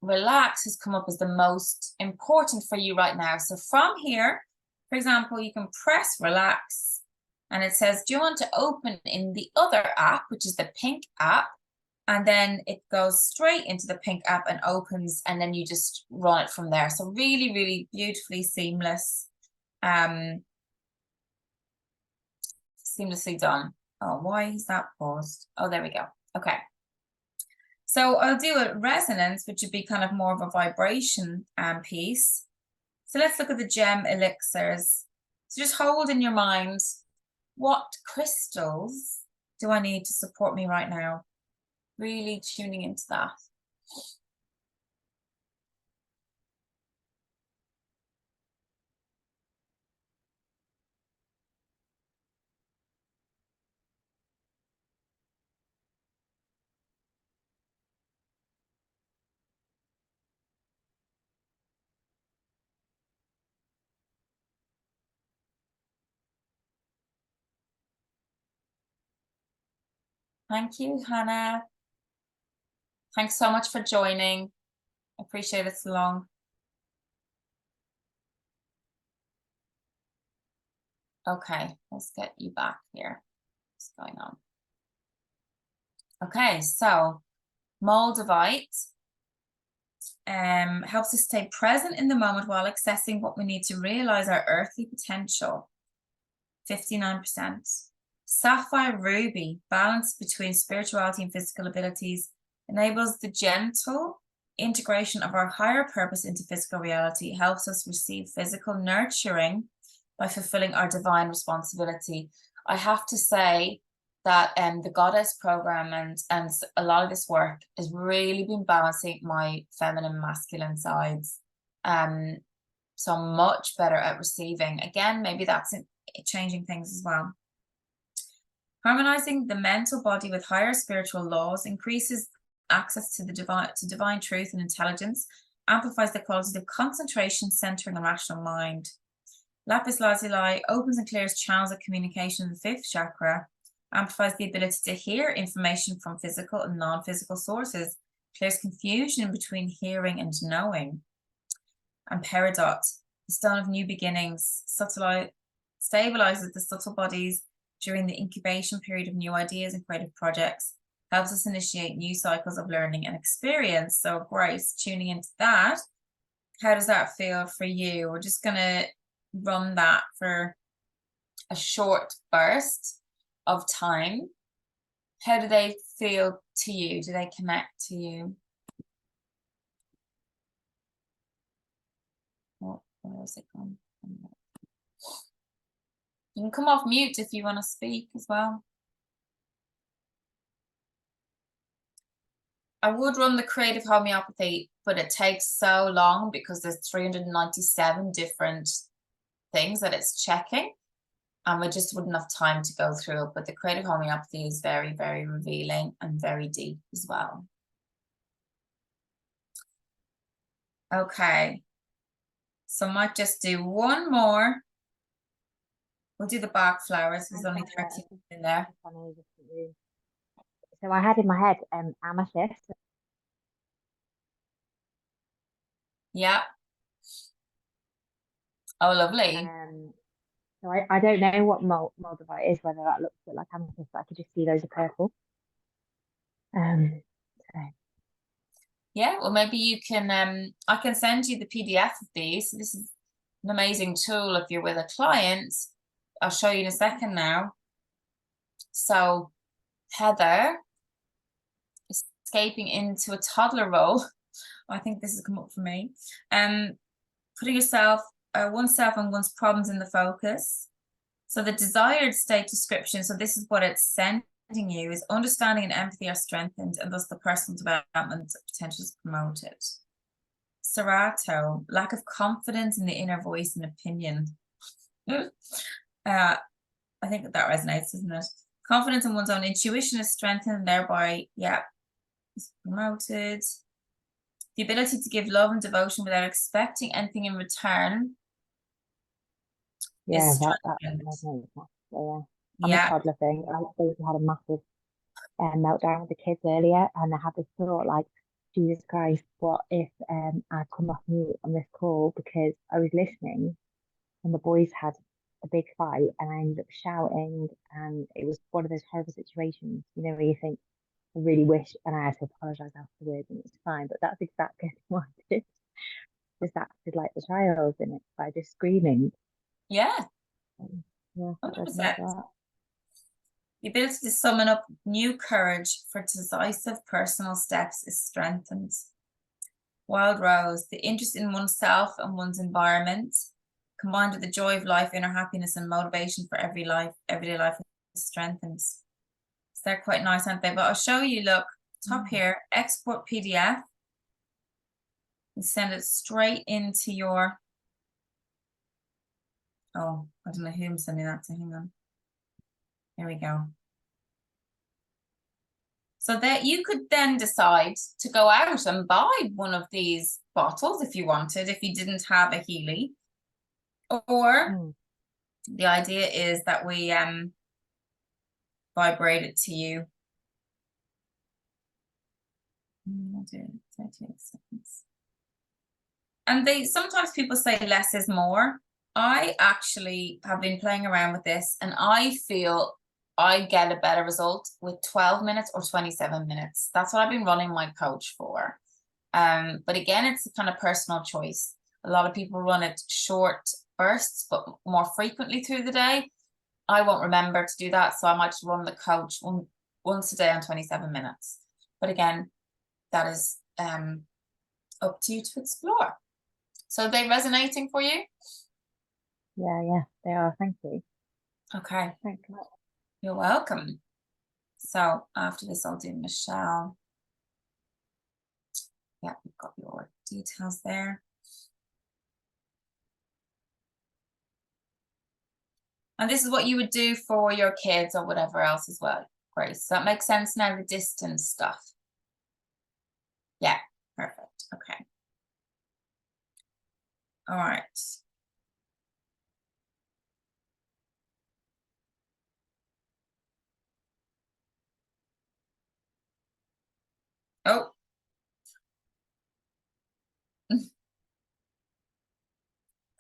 Relax has come up as the most important for you right now. So from here, for example, you can press relax, and it says, do you want to open in the other app, which is the pink app? And then it goes straight into the pink app and opens, and then you just run it from there. So really, really beautifully seamless. Seamlessly done. Oh, why is that paused? Oh, there we go. Okay. So I'll do a resonance, which would be kind of more of a vibration piece. So let's look at the gem elixirs. So just hold in your mind, what crystals do I need to support me right now? Really tuning into that. Thank you, Hannah. Thanks so much for joining. I appreciate it so long. Okay, let's get you back here. What's going on? Okay, so Moldavite helps us stay present in the moment while accessing what we need to realize our earthly potential. 59%. Sapphire Ruby, balance between spirituality and physical abilities, enables the gentle integration of our higher purpose into physical reality, helps us receive physical nurturing by fulfilling our divine responsibility. I have to say that the Goddess program and a lot of this work has really been balancing my feminine, masculine sides. So I'm much better at receiving. Again, maybe that's changing things as well. Harmonizing the mental body with higher spiritual laws increases access to the divine truth and intelligence, amplifies the qualities of concentration, centering, and rational mind. Lapis lazuli opens and clears channels of communication in the fifth chakra, amplifies the ability to hear information from physical and non-physical sources, clears confusion between hearing and knowing. And peridot, the stone of new beginnings, stabilizes the subtle bodies during the incubation period of new ideas and creative projects, helps us initiate new cycles of learning and experience. So Grace, tuning into that, how does that feel for you? We're just going to run that for a short burst of time. How do they feel to you? Do they connect to you? Oh, where is it gone? You can come off mute if you want to speak as well. I would run the creative homeopathy, but it takes so long because there's 397 different things that it's checking, and we just wouldn't have time to go through it. But the creative homeopathy is very, very revealing and very deep as well. Okay, so I might just do one more. We'll do the bark flowers. There's only 13 in there. So I had in my head amethyst. Yeah. Oh, lovely. So I don't know what moldavite is, whether that looks a bit like amethyst, but I could just see those are purple. So. Yeah, well, maybe you can, I can send you the PDF of these. So this is an amazing tool if you're with a client. I'll show you in a second now. So Heather, escaping into a toddler role. I think this has come up for me. Putting yourself, oneself and one's problems in the focus. So the desired state description, so this is what it's sending you, is understanding and empathy are strengthened, and thus the personal development potential is promoted. Serato, lack of confidence in the inner voice and opinion. I think that resonates, doesn't it? Confidence in one's own intuition is strengthened, and thereby, yeah, is promoted. The ability to give love and devotion without expecting anything in return. Yeah, is that strengthened. yeah. I'm Yeah. a toddler thing. I basically had a massive meltdown with the kids earlier, and I had this thought like, Jesus Christ, what if I'd come off mute on this call because I was listening and the boys had a big fight and I ended up shouting, and it was one of those horrible situations, you know, where you think, I really wish, and I had to apologise afterwards, and it's fine. But that's exactly what I did. Just acted like the child in it by just screaming. Yeah. Yeah, 100%. that. The ability to summon up new courage for decisive personal steps is strengthened. Wild Rose, the interest in oneself and one's environment, combined with the joy of life, inner happiness, and motivation for everyday life is strengthened. So they're quite nice, aren't they? But I'll show you, look, top here, export PDF, and send it straight into your, oh, I don't know who I'm sending that to, hang on. There we go. So that you could then decide to go out and buy one of these bottles if you wanted, if you didn't have a Healy. Or the idea is that we vibrate it to you I'll do 38 seconds. And sometimes people say less is more. I actually have been playing around with this, and I feel I get a better result with 12 minutes or 27 minutes. That's what I've been running my coach for. But again, it's a kind of personal choice. A lot of people run it short bursts, but more frequently through the day. I won't remember to do that, so I might just run the coach once a day on 27 minutes. But again, that is up to you to explore. So are they resonating for you? Yeah, they are. Thank you. Okay. Thanks a lot. You're welcome. So after this, I'll do Michelle. Yeah, we've got your details there. And this is what you would do for your kids or whatever else as well. Great. So that makes sense now, the distance stuff. Yeah, perfect. Okay. All right. Oh.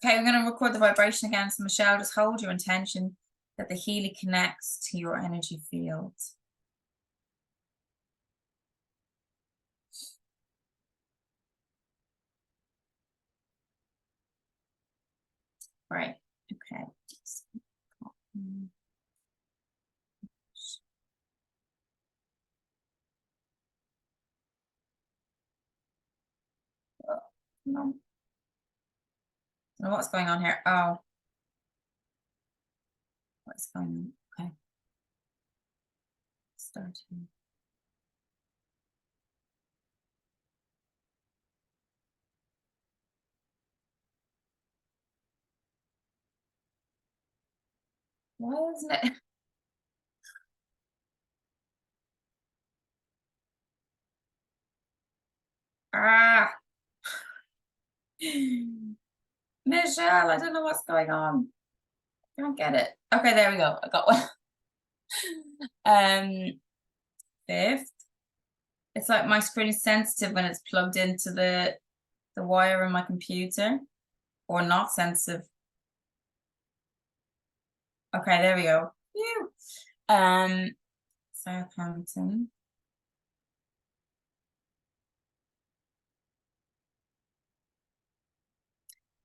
Okay, we're going to record the vibration again. So Michelle, just hold your intention that the Healy connects to your energy field. Right. Okay. No. What's going on here? Oh. What's going on? Okay. Starting. Why isn't it? Ah. Michelle, I don't know what's going on. I don't get it. Okay, there we go. I got one. 5th. It's like my screen is sensitive when it's plugged into the wire in my computer, or not sensitive. Okay, there we go. Phew. Southampton.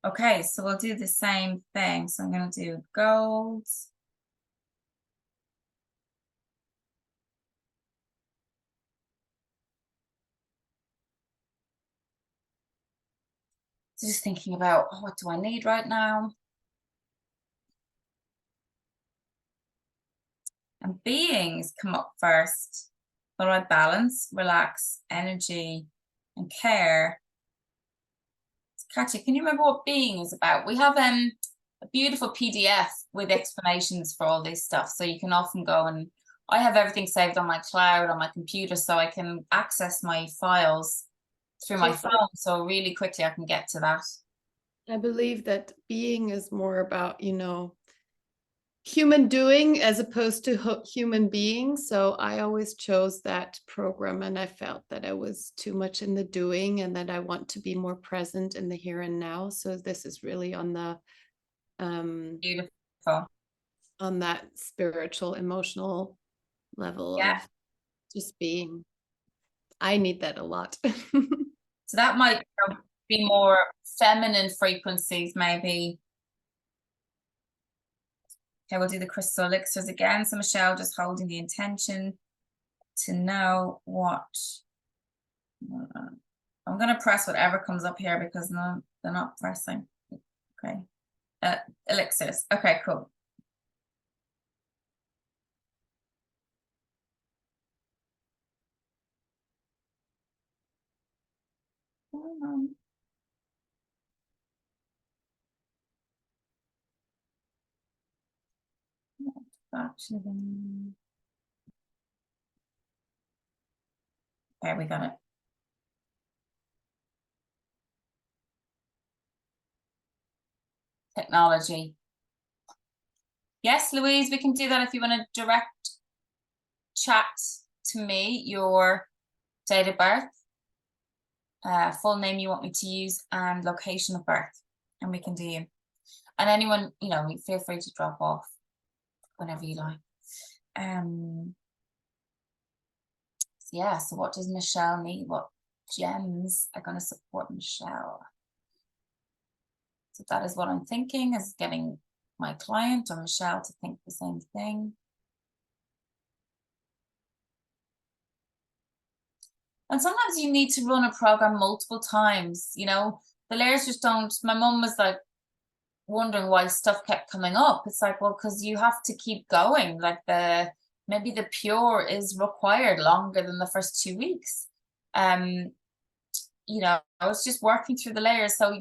Okay, so we'll do the same thing. So I'm going to do gold. So just thinking about what do I need right now? And beings come up first, followed by balance, relax, energy, and care. Katja, can you remember what being is about? We have a beautiful PDF with explanations for all this stuff. So you can often go, and I have everything saved on my cloud, on my computer, so I can access my files through my phone. So really quickly I can get to that. I believe that being is more about, human doing as opposed to human being. So I always chose that program, and I felt that I was too much in the doing and that I want to be more present in the here and now. So this is really on the Beautiful. On that spiritual, emotional level Yeah. of just being. I need that a lot. So that might be more feminine frequencies, maybe. Okay, we'll do the crystal elixirs again. So Michelle, just holding the intention to know what. I'm going to press whatever comes up here because no, they're not pressing. Okay. Elixirs. Okay, cool. Actually, there we got it. Technology. Yes, Louise, we can do that if you want to direct chat to me your date of birth. full name you want me to use, and location of birth, and we can do you. And anyone, you know, feel free to drop off whenever you like. So yeah, so what does Michelle need? What gems are going to support Michelle? So that is what I'm thinking, is getting my client or Michelle to think the same thing. And sometimes you need to run a program multiple times, you know, the layers just don't. My mum was like wondering why stuff kept coming up. It's like, well, because you have to keep going. Like maybe the pure is required longer than the first 2 weeks. You know, I was just working through the layers. So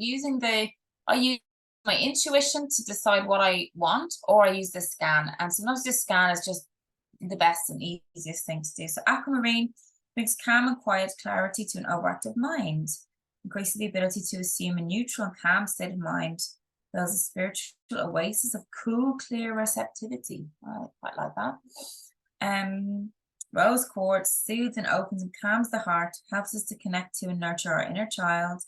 I use my intuition to decide what I want, or I use the scan. And sometimes this scan is just the best and easiest thing to do. So aquamarine brings calm and quiet clarity to an overactive mind, increases the ability to assume a neutral and calm state of mind, builds a spiritual oasis of cool, clear receptivity. I quite like that. Rose quartz soothes and opens and calms the heart, helps us to connect to and nurture our inner child,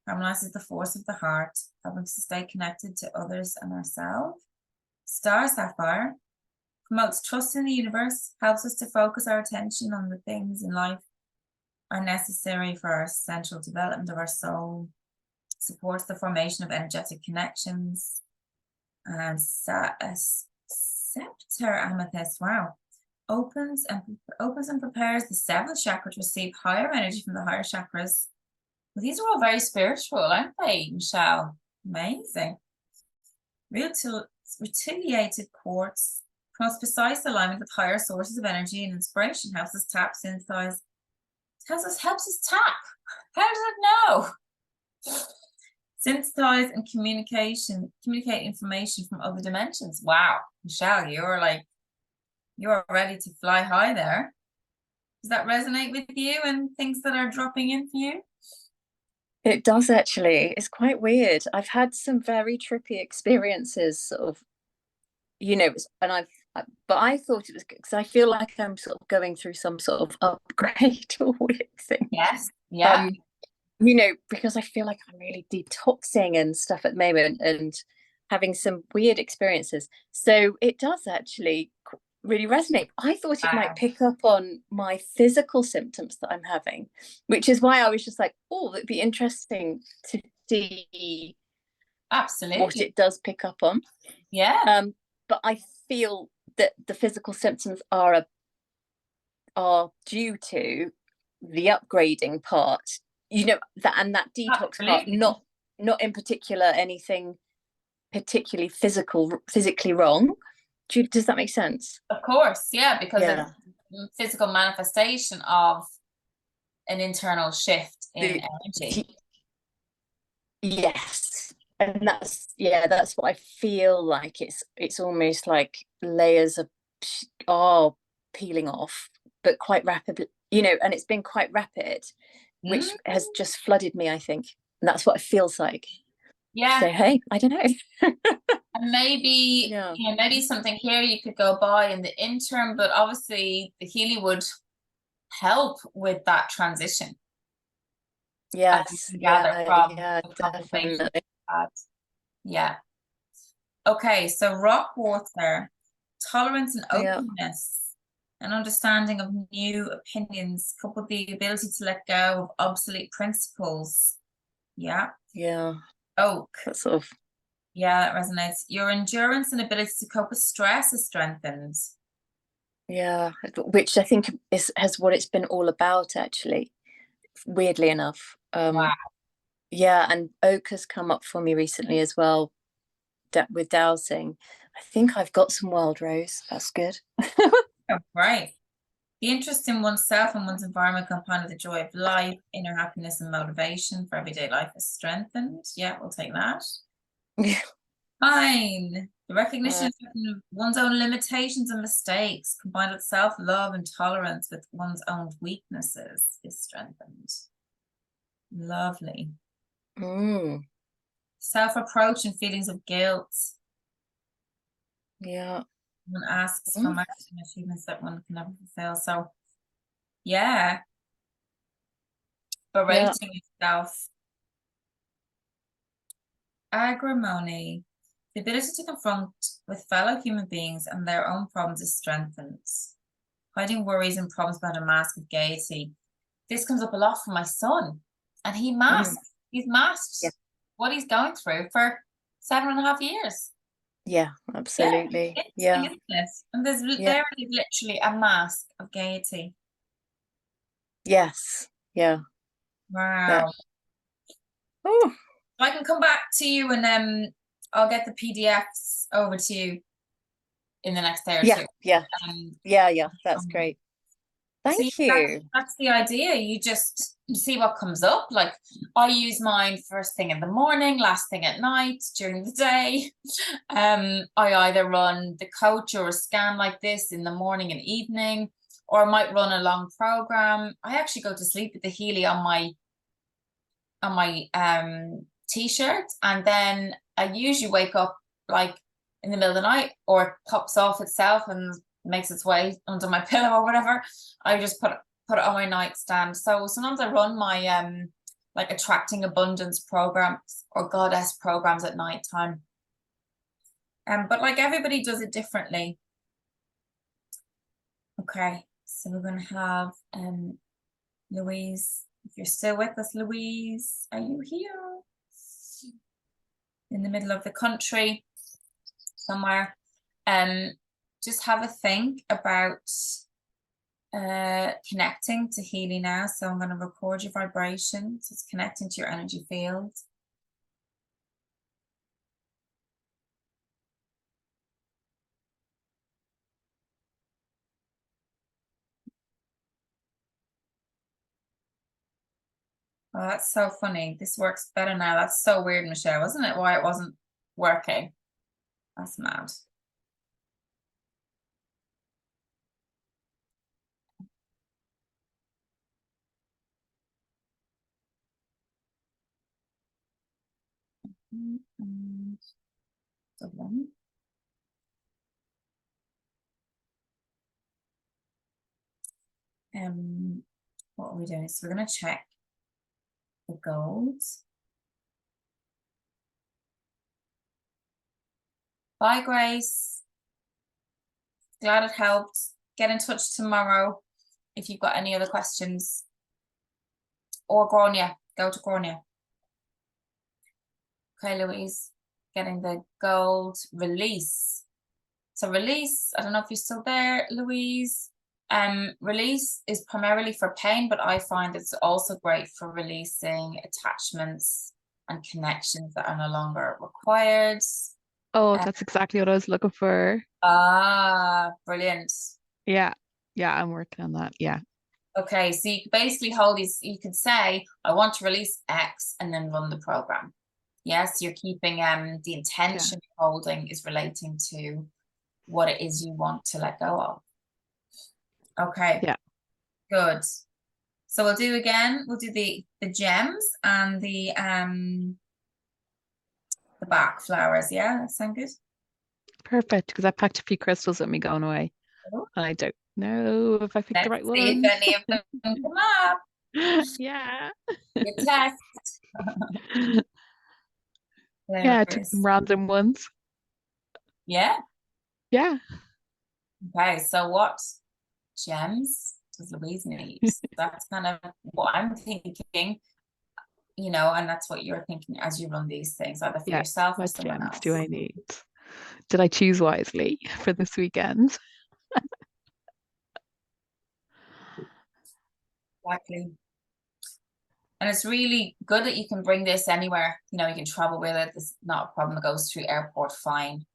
harmonizes the force of the heart, helping us to stay connected to others and ourselves. Star sapphire promotes trust in the universe, helps us to focus our attention on the things in life are necessary for our essential development of our soul, supports the formation of energetic connections. And scepter amethyst, wow, opens and prepares the seventh chakra to receive higher energy from the higher chakras. Well, these are all very spiritual, aren't they, Michelle? Amazing. Retilated quartz promotes precise alignment with higher sources of energy and inspiration, helps us tap, synthesize, helps us tap. How does it know? Synthesize and communicate information from other dimensions. Wow, Michelle, you're ready to fly high there. Does that resonate with you and things that are dropping in for you? It does, actually. It's quite weird. I've had some very trippy experiences, sort of, you know, but I thought it was because I feel like I'm sort of going through some sort of upgrade or weird thing. Yes. Yeah. You know, because I feel like I'm really detoxing and stuff at the moment and having some weird experiences. So it does actually really resonate. I thought it might pick up on my physical symptoms that I'm having, which is why I was just like, oh, it'd be interesting to see absolutely what it does pick up on. Yeah. But I feel that the physical symptoms are due to the upgrading part, you know, that detox part, not in particular anything particularly physically wrong. Does that make sense? Of course, yeah, because it's a physical manifestation of an internal shift in energy. Yes, and that's what I feel like. It's almost like layers are peeling off, but quite rapidly, you know, and it's been quite rapid, which has just flooded me, I think, and that's what it feels like. Yeah. So hey, I don't know. And maybe, you know, maybe something here you could go by in the interim, but obviously the Healy would help with that transition. Yes. Definitely. Yeah. Okay, so rock water, tolerance and openness, an understanding of new opinions, coupled with the ability to let go of obsolete principles. Yeah. Oak. That's sort of. Yeah, that resonates. Your endurance and ability to cope with stress is strengthened. Yeah, which I think has what it's been all about, actually, weirdly enough. Wow. Yeah, and oak has come up for me recently as well, with dowsing. I think I've got some wild rose. That's good. Oh, right. The interest in oneself and one's environment combined with the joy of life, inner happiness and motivation for everyday life is strengthened. Yeah, we'll take that. Fine. The recognition of one's own limitations and mistakes, combined with self-love and tolerance with one's own weaknesses, is strengthened. Lovely. Self-approach and feelings of guilt. Yeah. One asks for maximum achievements that one can never fulfill. So, yeah. berating yourself. Agrimony. The ability to confront with fellow human beings and their own problems is strengthened. Hiding worries and problems behind a mask of gaiety. This comes up a lot for my son, and he masks. He's masked what he's going through for 7.5 years. Yeah, absolutely. Yeah. Isn't it? And there is literally a mask of gaiety. Yes. Yeah. Wow. Yeah. Oh. I can come back to you and I'll get the PDFs over to you in the next day or two. Yeah. Yeah. That's great. Thank you. That's the idea. You just see what comes up. Like, I use mine first thing in the morning, last thing at night, during the day. I either run the coach or a scan like this in the morning and evening, or I might run a long program. I actually go to sleep with the Healy on my t-shirt, and then I usually wake up like in the middle of the night, or it pops off itself and makes its way under my pillow or whatever. I just put it on my nightstand. So sometimes I run my like attracting abundance programs or goddess programs at night time. But like everybody does it differently. Okay, so we're gonna have Louise. If you're still with us, Louise, are you here? In the middle of the country somewhere. Just have a think about connecting to Healy now. So I'm going to record your vibrations. It's connecting to your energy field. Oh, that's so funny. This works better now. That's so weird, Michelle, wasn't it? Why it wasn't working. That's mad. What are we doing? So we're going to check the gold. Bye, Grace. Glad it helped. Get in touch tomorrow if you've got any other questions. Or Grainne. Go to Grainne. Okay, Louise. Getting the gold release. So release, I don't know if you're still there, Louise. Release is primarily for pain, but I find it's also great for releasing attachments and connections that are no longer required. Oh, that's exactly what I was looking for. Ah, brilliant. Yeah, I'm working on that. Yeah. Okay, so you could basically hold these, you could say, I want to release X and then run the program. Yes, you're keeping the intention you're holding is relating to what it is you want to let go of. Okay. Yeah. Good. So we'll do the gems and the bark flowers. Yeah, that sound good? Perfect, because I packed a few crystals with me going away. Oh. And I don't know if I picked the right Let's see one. if any of them come up. Yeah. Good test. Yeah, I took some random ones. Yeah. Yeah. Okay, so what gems does Louise need? That's kind of what I'm thinking, you know, and that's what you're thinking as you run these things, either for yourself or What someone gems else. do I need? Did I choose wisely for this weekend? Exactly. And it's really good that you can bring this anywhere. You know, you can travel with it. It's not a problem. It goes through airport fine.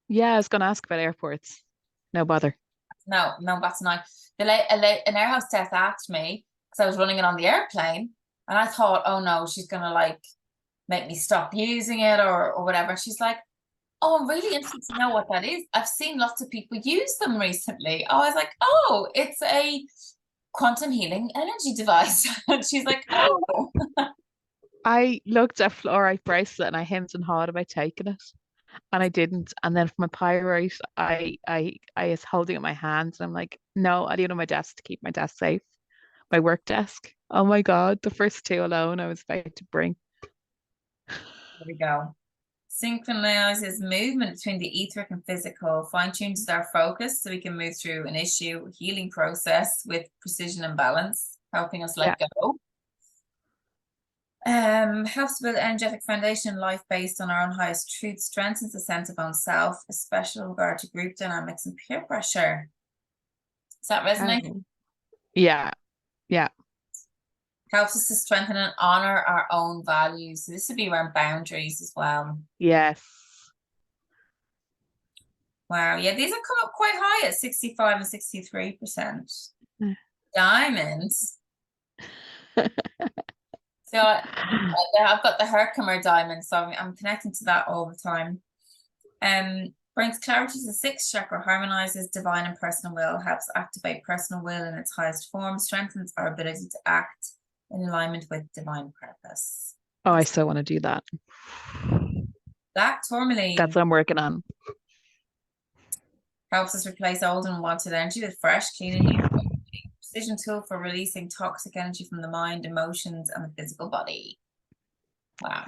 Yeah, I was going to ask about airports. No bother. No, that's not. An air hostess asked me, because I was running it on the airplane, and I thought, oh no, she's going to like make me stop using it or whatever. And she's like, oh, I'm really interested to know what that is. I've seen lots of people use them recently. I was like, oh, it's a quantum healing energy device. And she's like, oh. I looked at fluorite bracelet and I hemmed and hawed about taking it, and I didn't. And then for my pyrite, I was holding it in my hands, and I'm like, no, I leave it on my desk to keep my desk safe. my work desk. Oh my God, the first two alone I was about to bring. There we go. Synchronizes movement between the etheric and physical, fine-tunes our focus so we can move through an issue, healing process with precision and balance, helping us let go. Helps build energetic foundation in life based on our own highest truth, strengthens the sense of own self, especially in regard to group dynamics and peer pressure. Does that resonate? Yeah. Helps us to strengthen and honor our own values. So this would be around boundaries as well. Yes. Wow. Yeah, these have come up quite high at 65 and 63%. Mm. Diamonds. So I've got the Herkimer diamond, so I'm connecting to that all the time. Brings clarity to the sixth chakra, harmonizes divine and personal will, helps activate personal will in its highest form, strengthens our ability to act in alignment with divine purpose. Oh, I so want to do that. Black tourmaline. That's what I'm working on. Helps us replace old and unwanted energy with fresh, clean, and new. Precision tool for releasing toxic energy from the mind, emotions, and the physical body. Wow.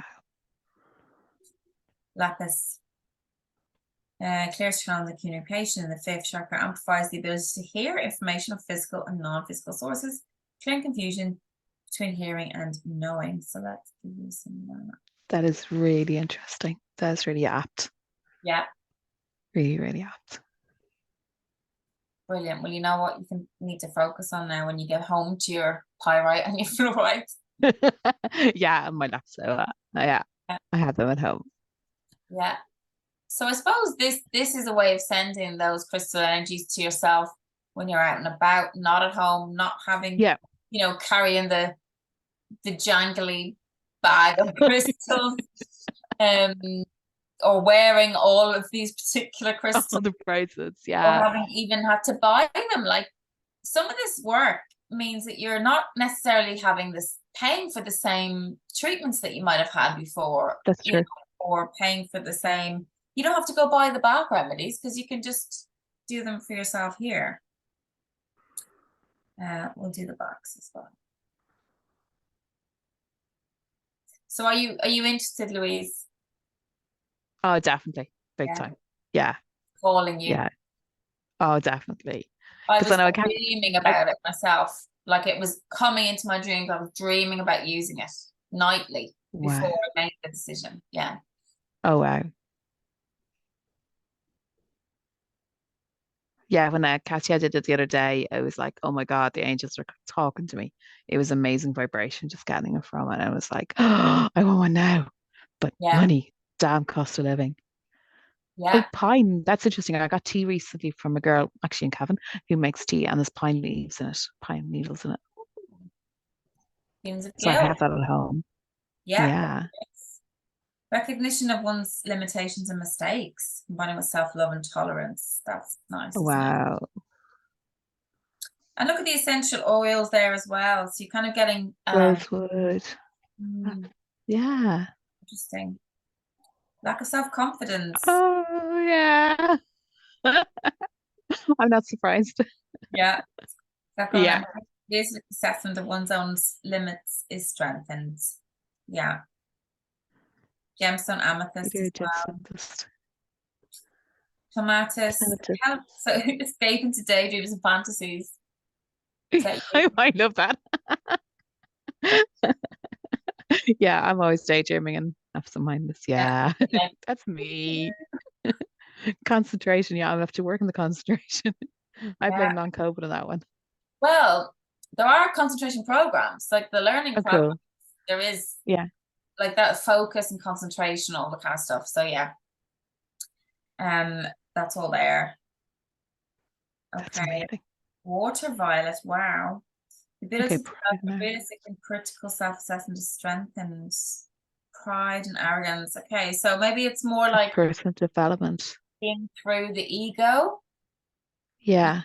Lapis. Clears channels of communication in the fifth chakra, amplifies the ability to hear information of physical and non-physical sources, clearing confusion between hearing and knowing. So let's give you some of that. That is really interesting. That is really apt. Yeah. Really, really apt. Brilliant. Well, you know what you need to focus on now when you get home to your pyrite and your fluorite. Yeah, my laptop. Yeah, I have them at home. Yeah. So I suppose this is a way of sending those crystal energies to yourself when you're out and about, not at home, not having, carrying the jangly bag of crystals, or wearing all of these particular crystals. All the bracelets, yeah. Or having even had to buy them. Like, some of this work means that you're not necessarily paying for the same treatments that you might have had before. That's true. Or paying for the same. You don't have to go buy the bath remedies because you can just do them for yourself here. We'll do the box as well. So are you interested, Louise? Oh, definitely. Big time. Yeah. Calling you. Yeah. Oh, definitely. I was dreaming about it myself. Like, it was coming into my dreams. I was dreaming about using it nightly before I made the decision. Yeah. Oh, wow. Yeah, when Katja did it the other day, I was like, oh my God, the angels are talking to me. It was amazing vibration just getting it from it. And I was like, oh, I want one now. But money, damn cost of living. Yeah. Oh, pine. That's interesting. I got tea recently from a girl, actually in Cavan, who makes tea, and there's pine leaves in it, pine needles in it. So I have that at home. Yeah. Recognition of one's limitations and mistakes, combining with self-love and tolerance. That's nice. Wow. And look at the essential oils there as well. So you're kind of getting rosewood. Yeah. Interesting. Lack of self-confidence. Oh yeah. I'm not surprised. Yeah. Yeah. This assessment of one's own limits is strengthened. Yeah. Gemstone amethyst as well. Clematis. So escape into daydreams and fantasies. I love that. Yeah, I'm always daydreaming and absent-mindedness. Yeah. That's me. Concentration. Yeah, I'll have to work on the concentration. I blame non-COVID on that one. Well, there are concentration programs, like the learning programs. Cool. There is, like that focus and concentration, all the kind of stuff. So yeah, that's all there. Okay, water violet. Wow, the ability to have basic and critical self-assessment is strengthened. Pride and arrogance. Okay, so maybe it's more like personal development. Through the ego. Yeah.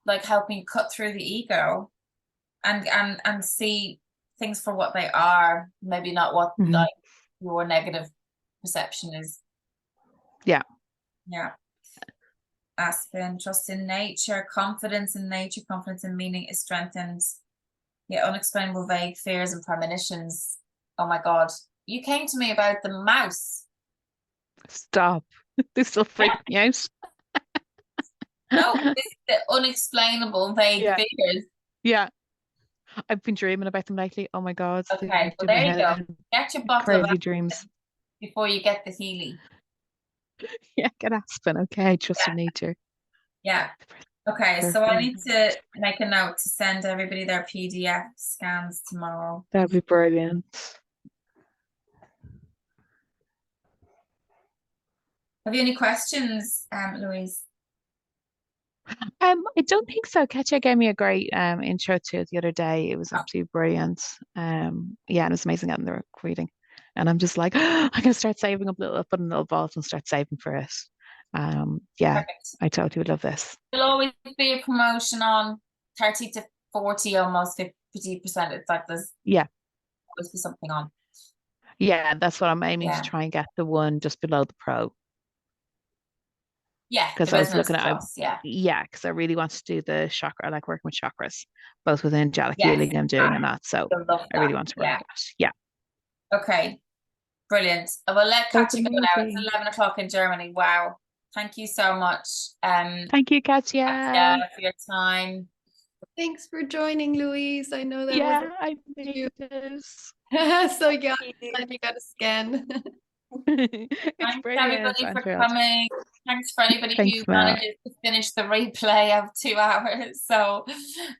Like helping you cut through the ego and see things for what they are, maybe not what like your negative perception is. Yeah. Aspen, trust in nature, confidence in nature, confidence in meaning is strengthened. Yeah, unexplainable vague fears and premonitions. Oh my God. You came to me about the mouse. Stop. This still freaked me out. No, this is the unexplainable vague Yeah. fears. Yeah. I've been dreaming about them lately. Oh my God. they Okay, do well, my there you head go. in. Get your bottle of Crazy Aspen dreams. before you get the Healy. Yeah, get Aspen. Okay, trust in nature. Yeah. Okay, so I Perfect. need to make a note to send everybody their PDF scans tomorrow. That'd be brilliant. Have you any questions, Louise? I don't think so. Katja gave me a great intro to it the other day. It was absolutely brilliant. Yeah, and it was amazing getting the reading. And I'm just like, I'm gonna start saving up little, put in little vault and start saving for it. Yeah, Perfect. I totally would love this. There'll always be a promotion on 30 to 40, almost 50%. It's like there's always be something on. Yeah, that's what I'm aiming to Yeah. try and get, the one just below the pro. Yeah, Because the I was Resonance looking at, Plus, yeah. yeah, because I really want to do the chakra. I like working with chakras, both within angelic Yes, healing I'm doing and that. So you'll love I really that. want to work Yeah. it. Yeah. Okay, brilliant. I will let That's Katja go now. It's amazing. 11 o'clock in Germany. Wow. Thank you so much, Thank you, Katja. Katja, for your time. Thanks for joining, Louise. I know that Yeah, was I made this. so yeah, glad you got a scan. It's Thanks brilliant. everybody I'm for thrilled. coming. Thanks for anybody Thanks, who Mel. manages to finish the replay of 2 hours. So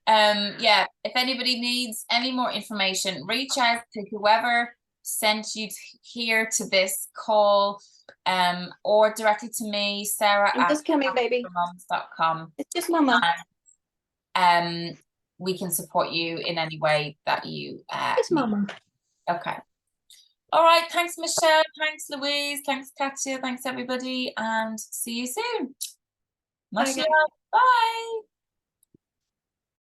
yeah, if anybody needs any more information, reach out to whoever sent you here to this call, or directly to me, Sarah I'm just coming, baby. @moms.com. It's just Mama. We can support you in any way that you It's need. Mama. Okay. All right. Thanks, Michelle. Thanks, Louise. Thanks, Katja. Thanks, everybody. And see you soon. Much love. Bye.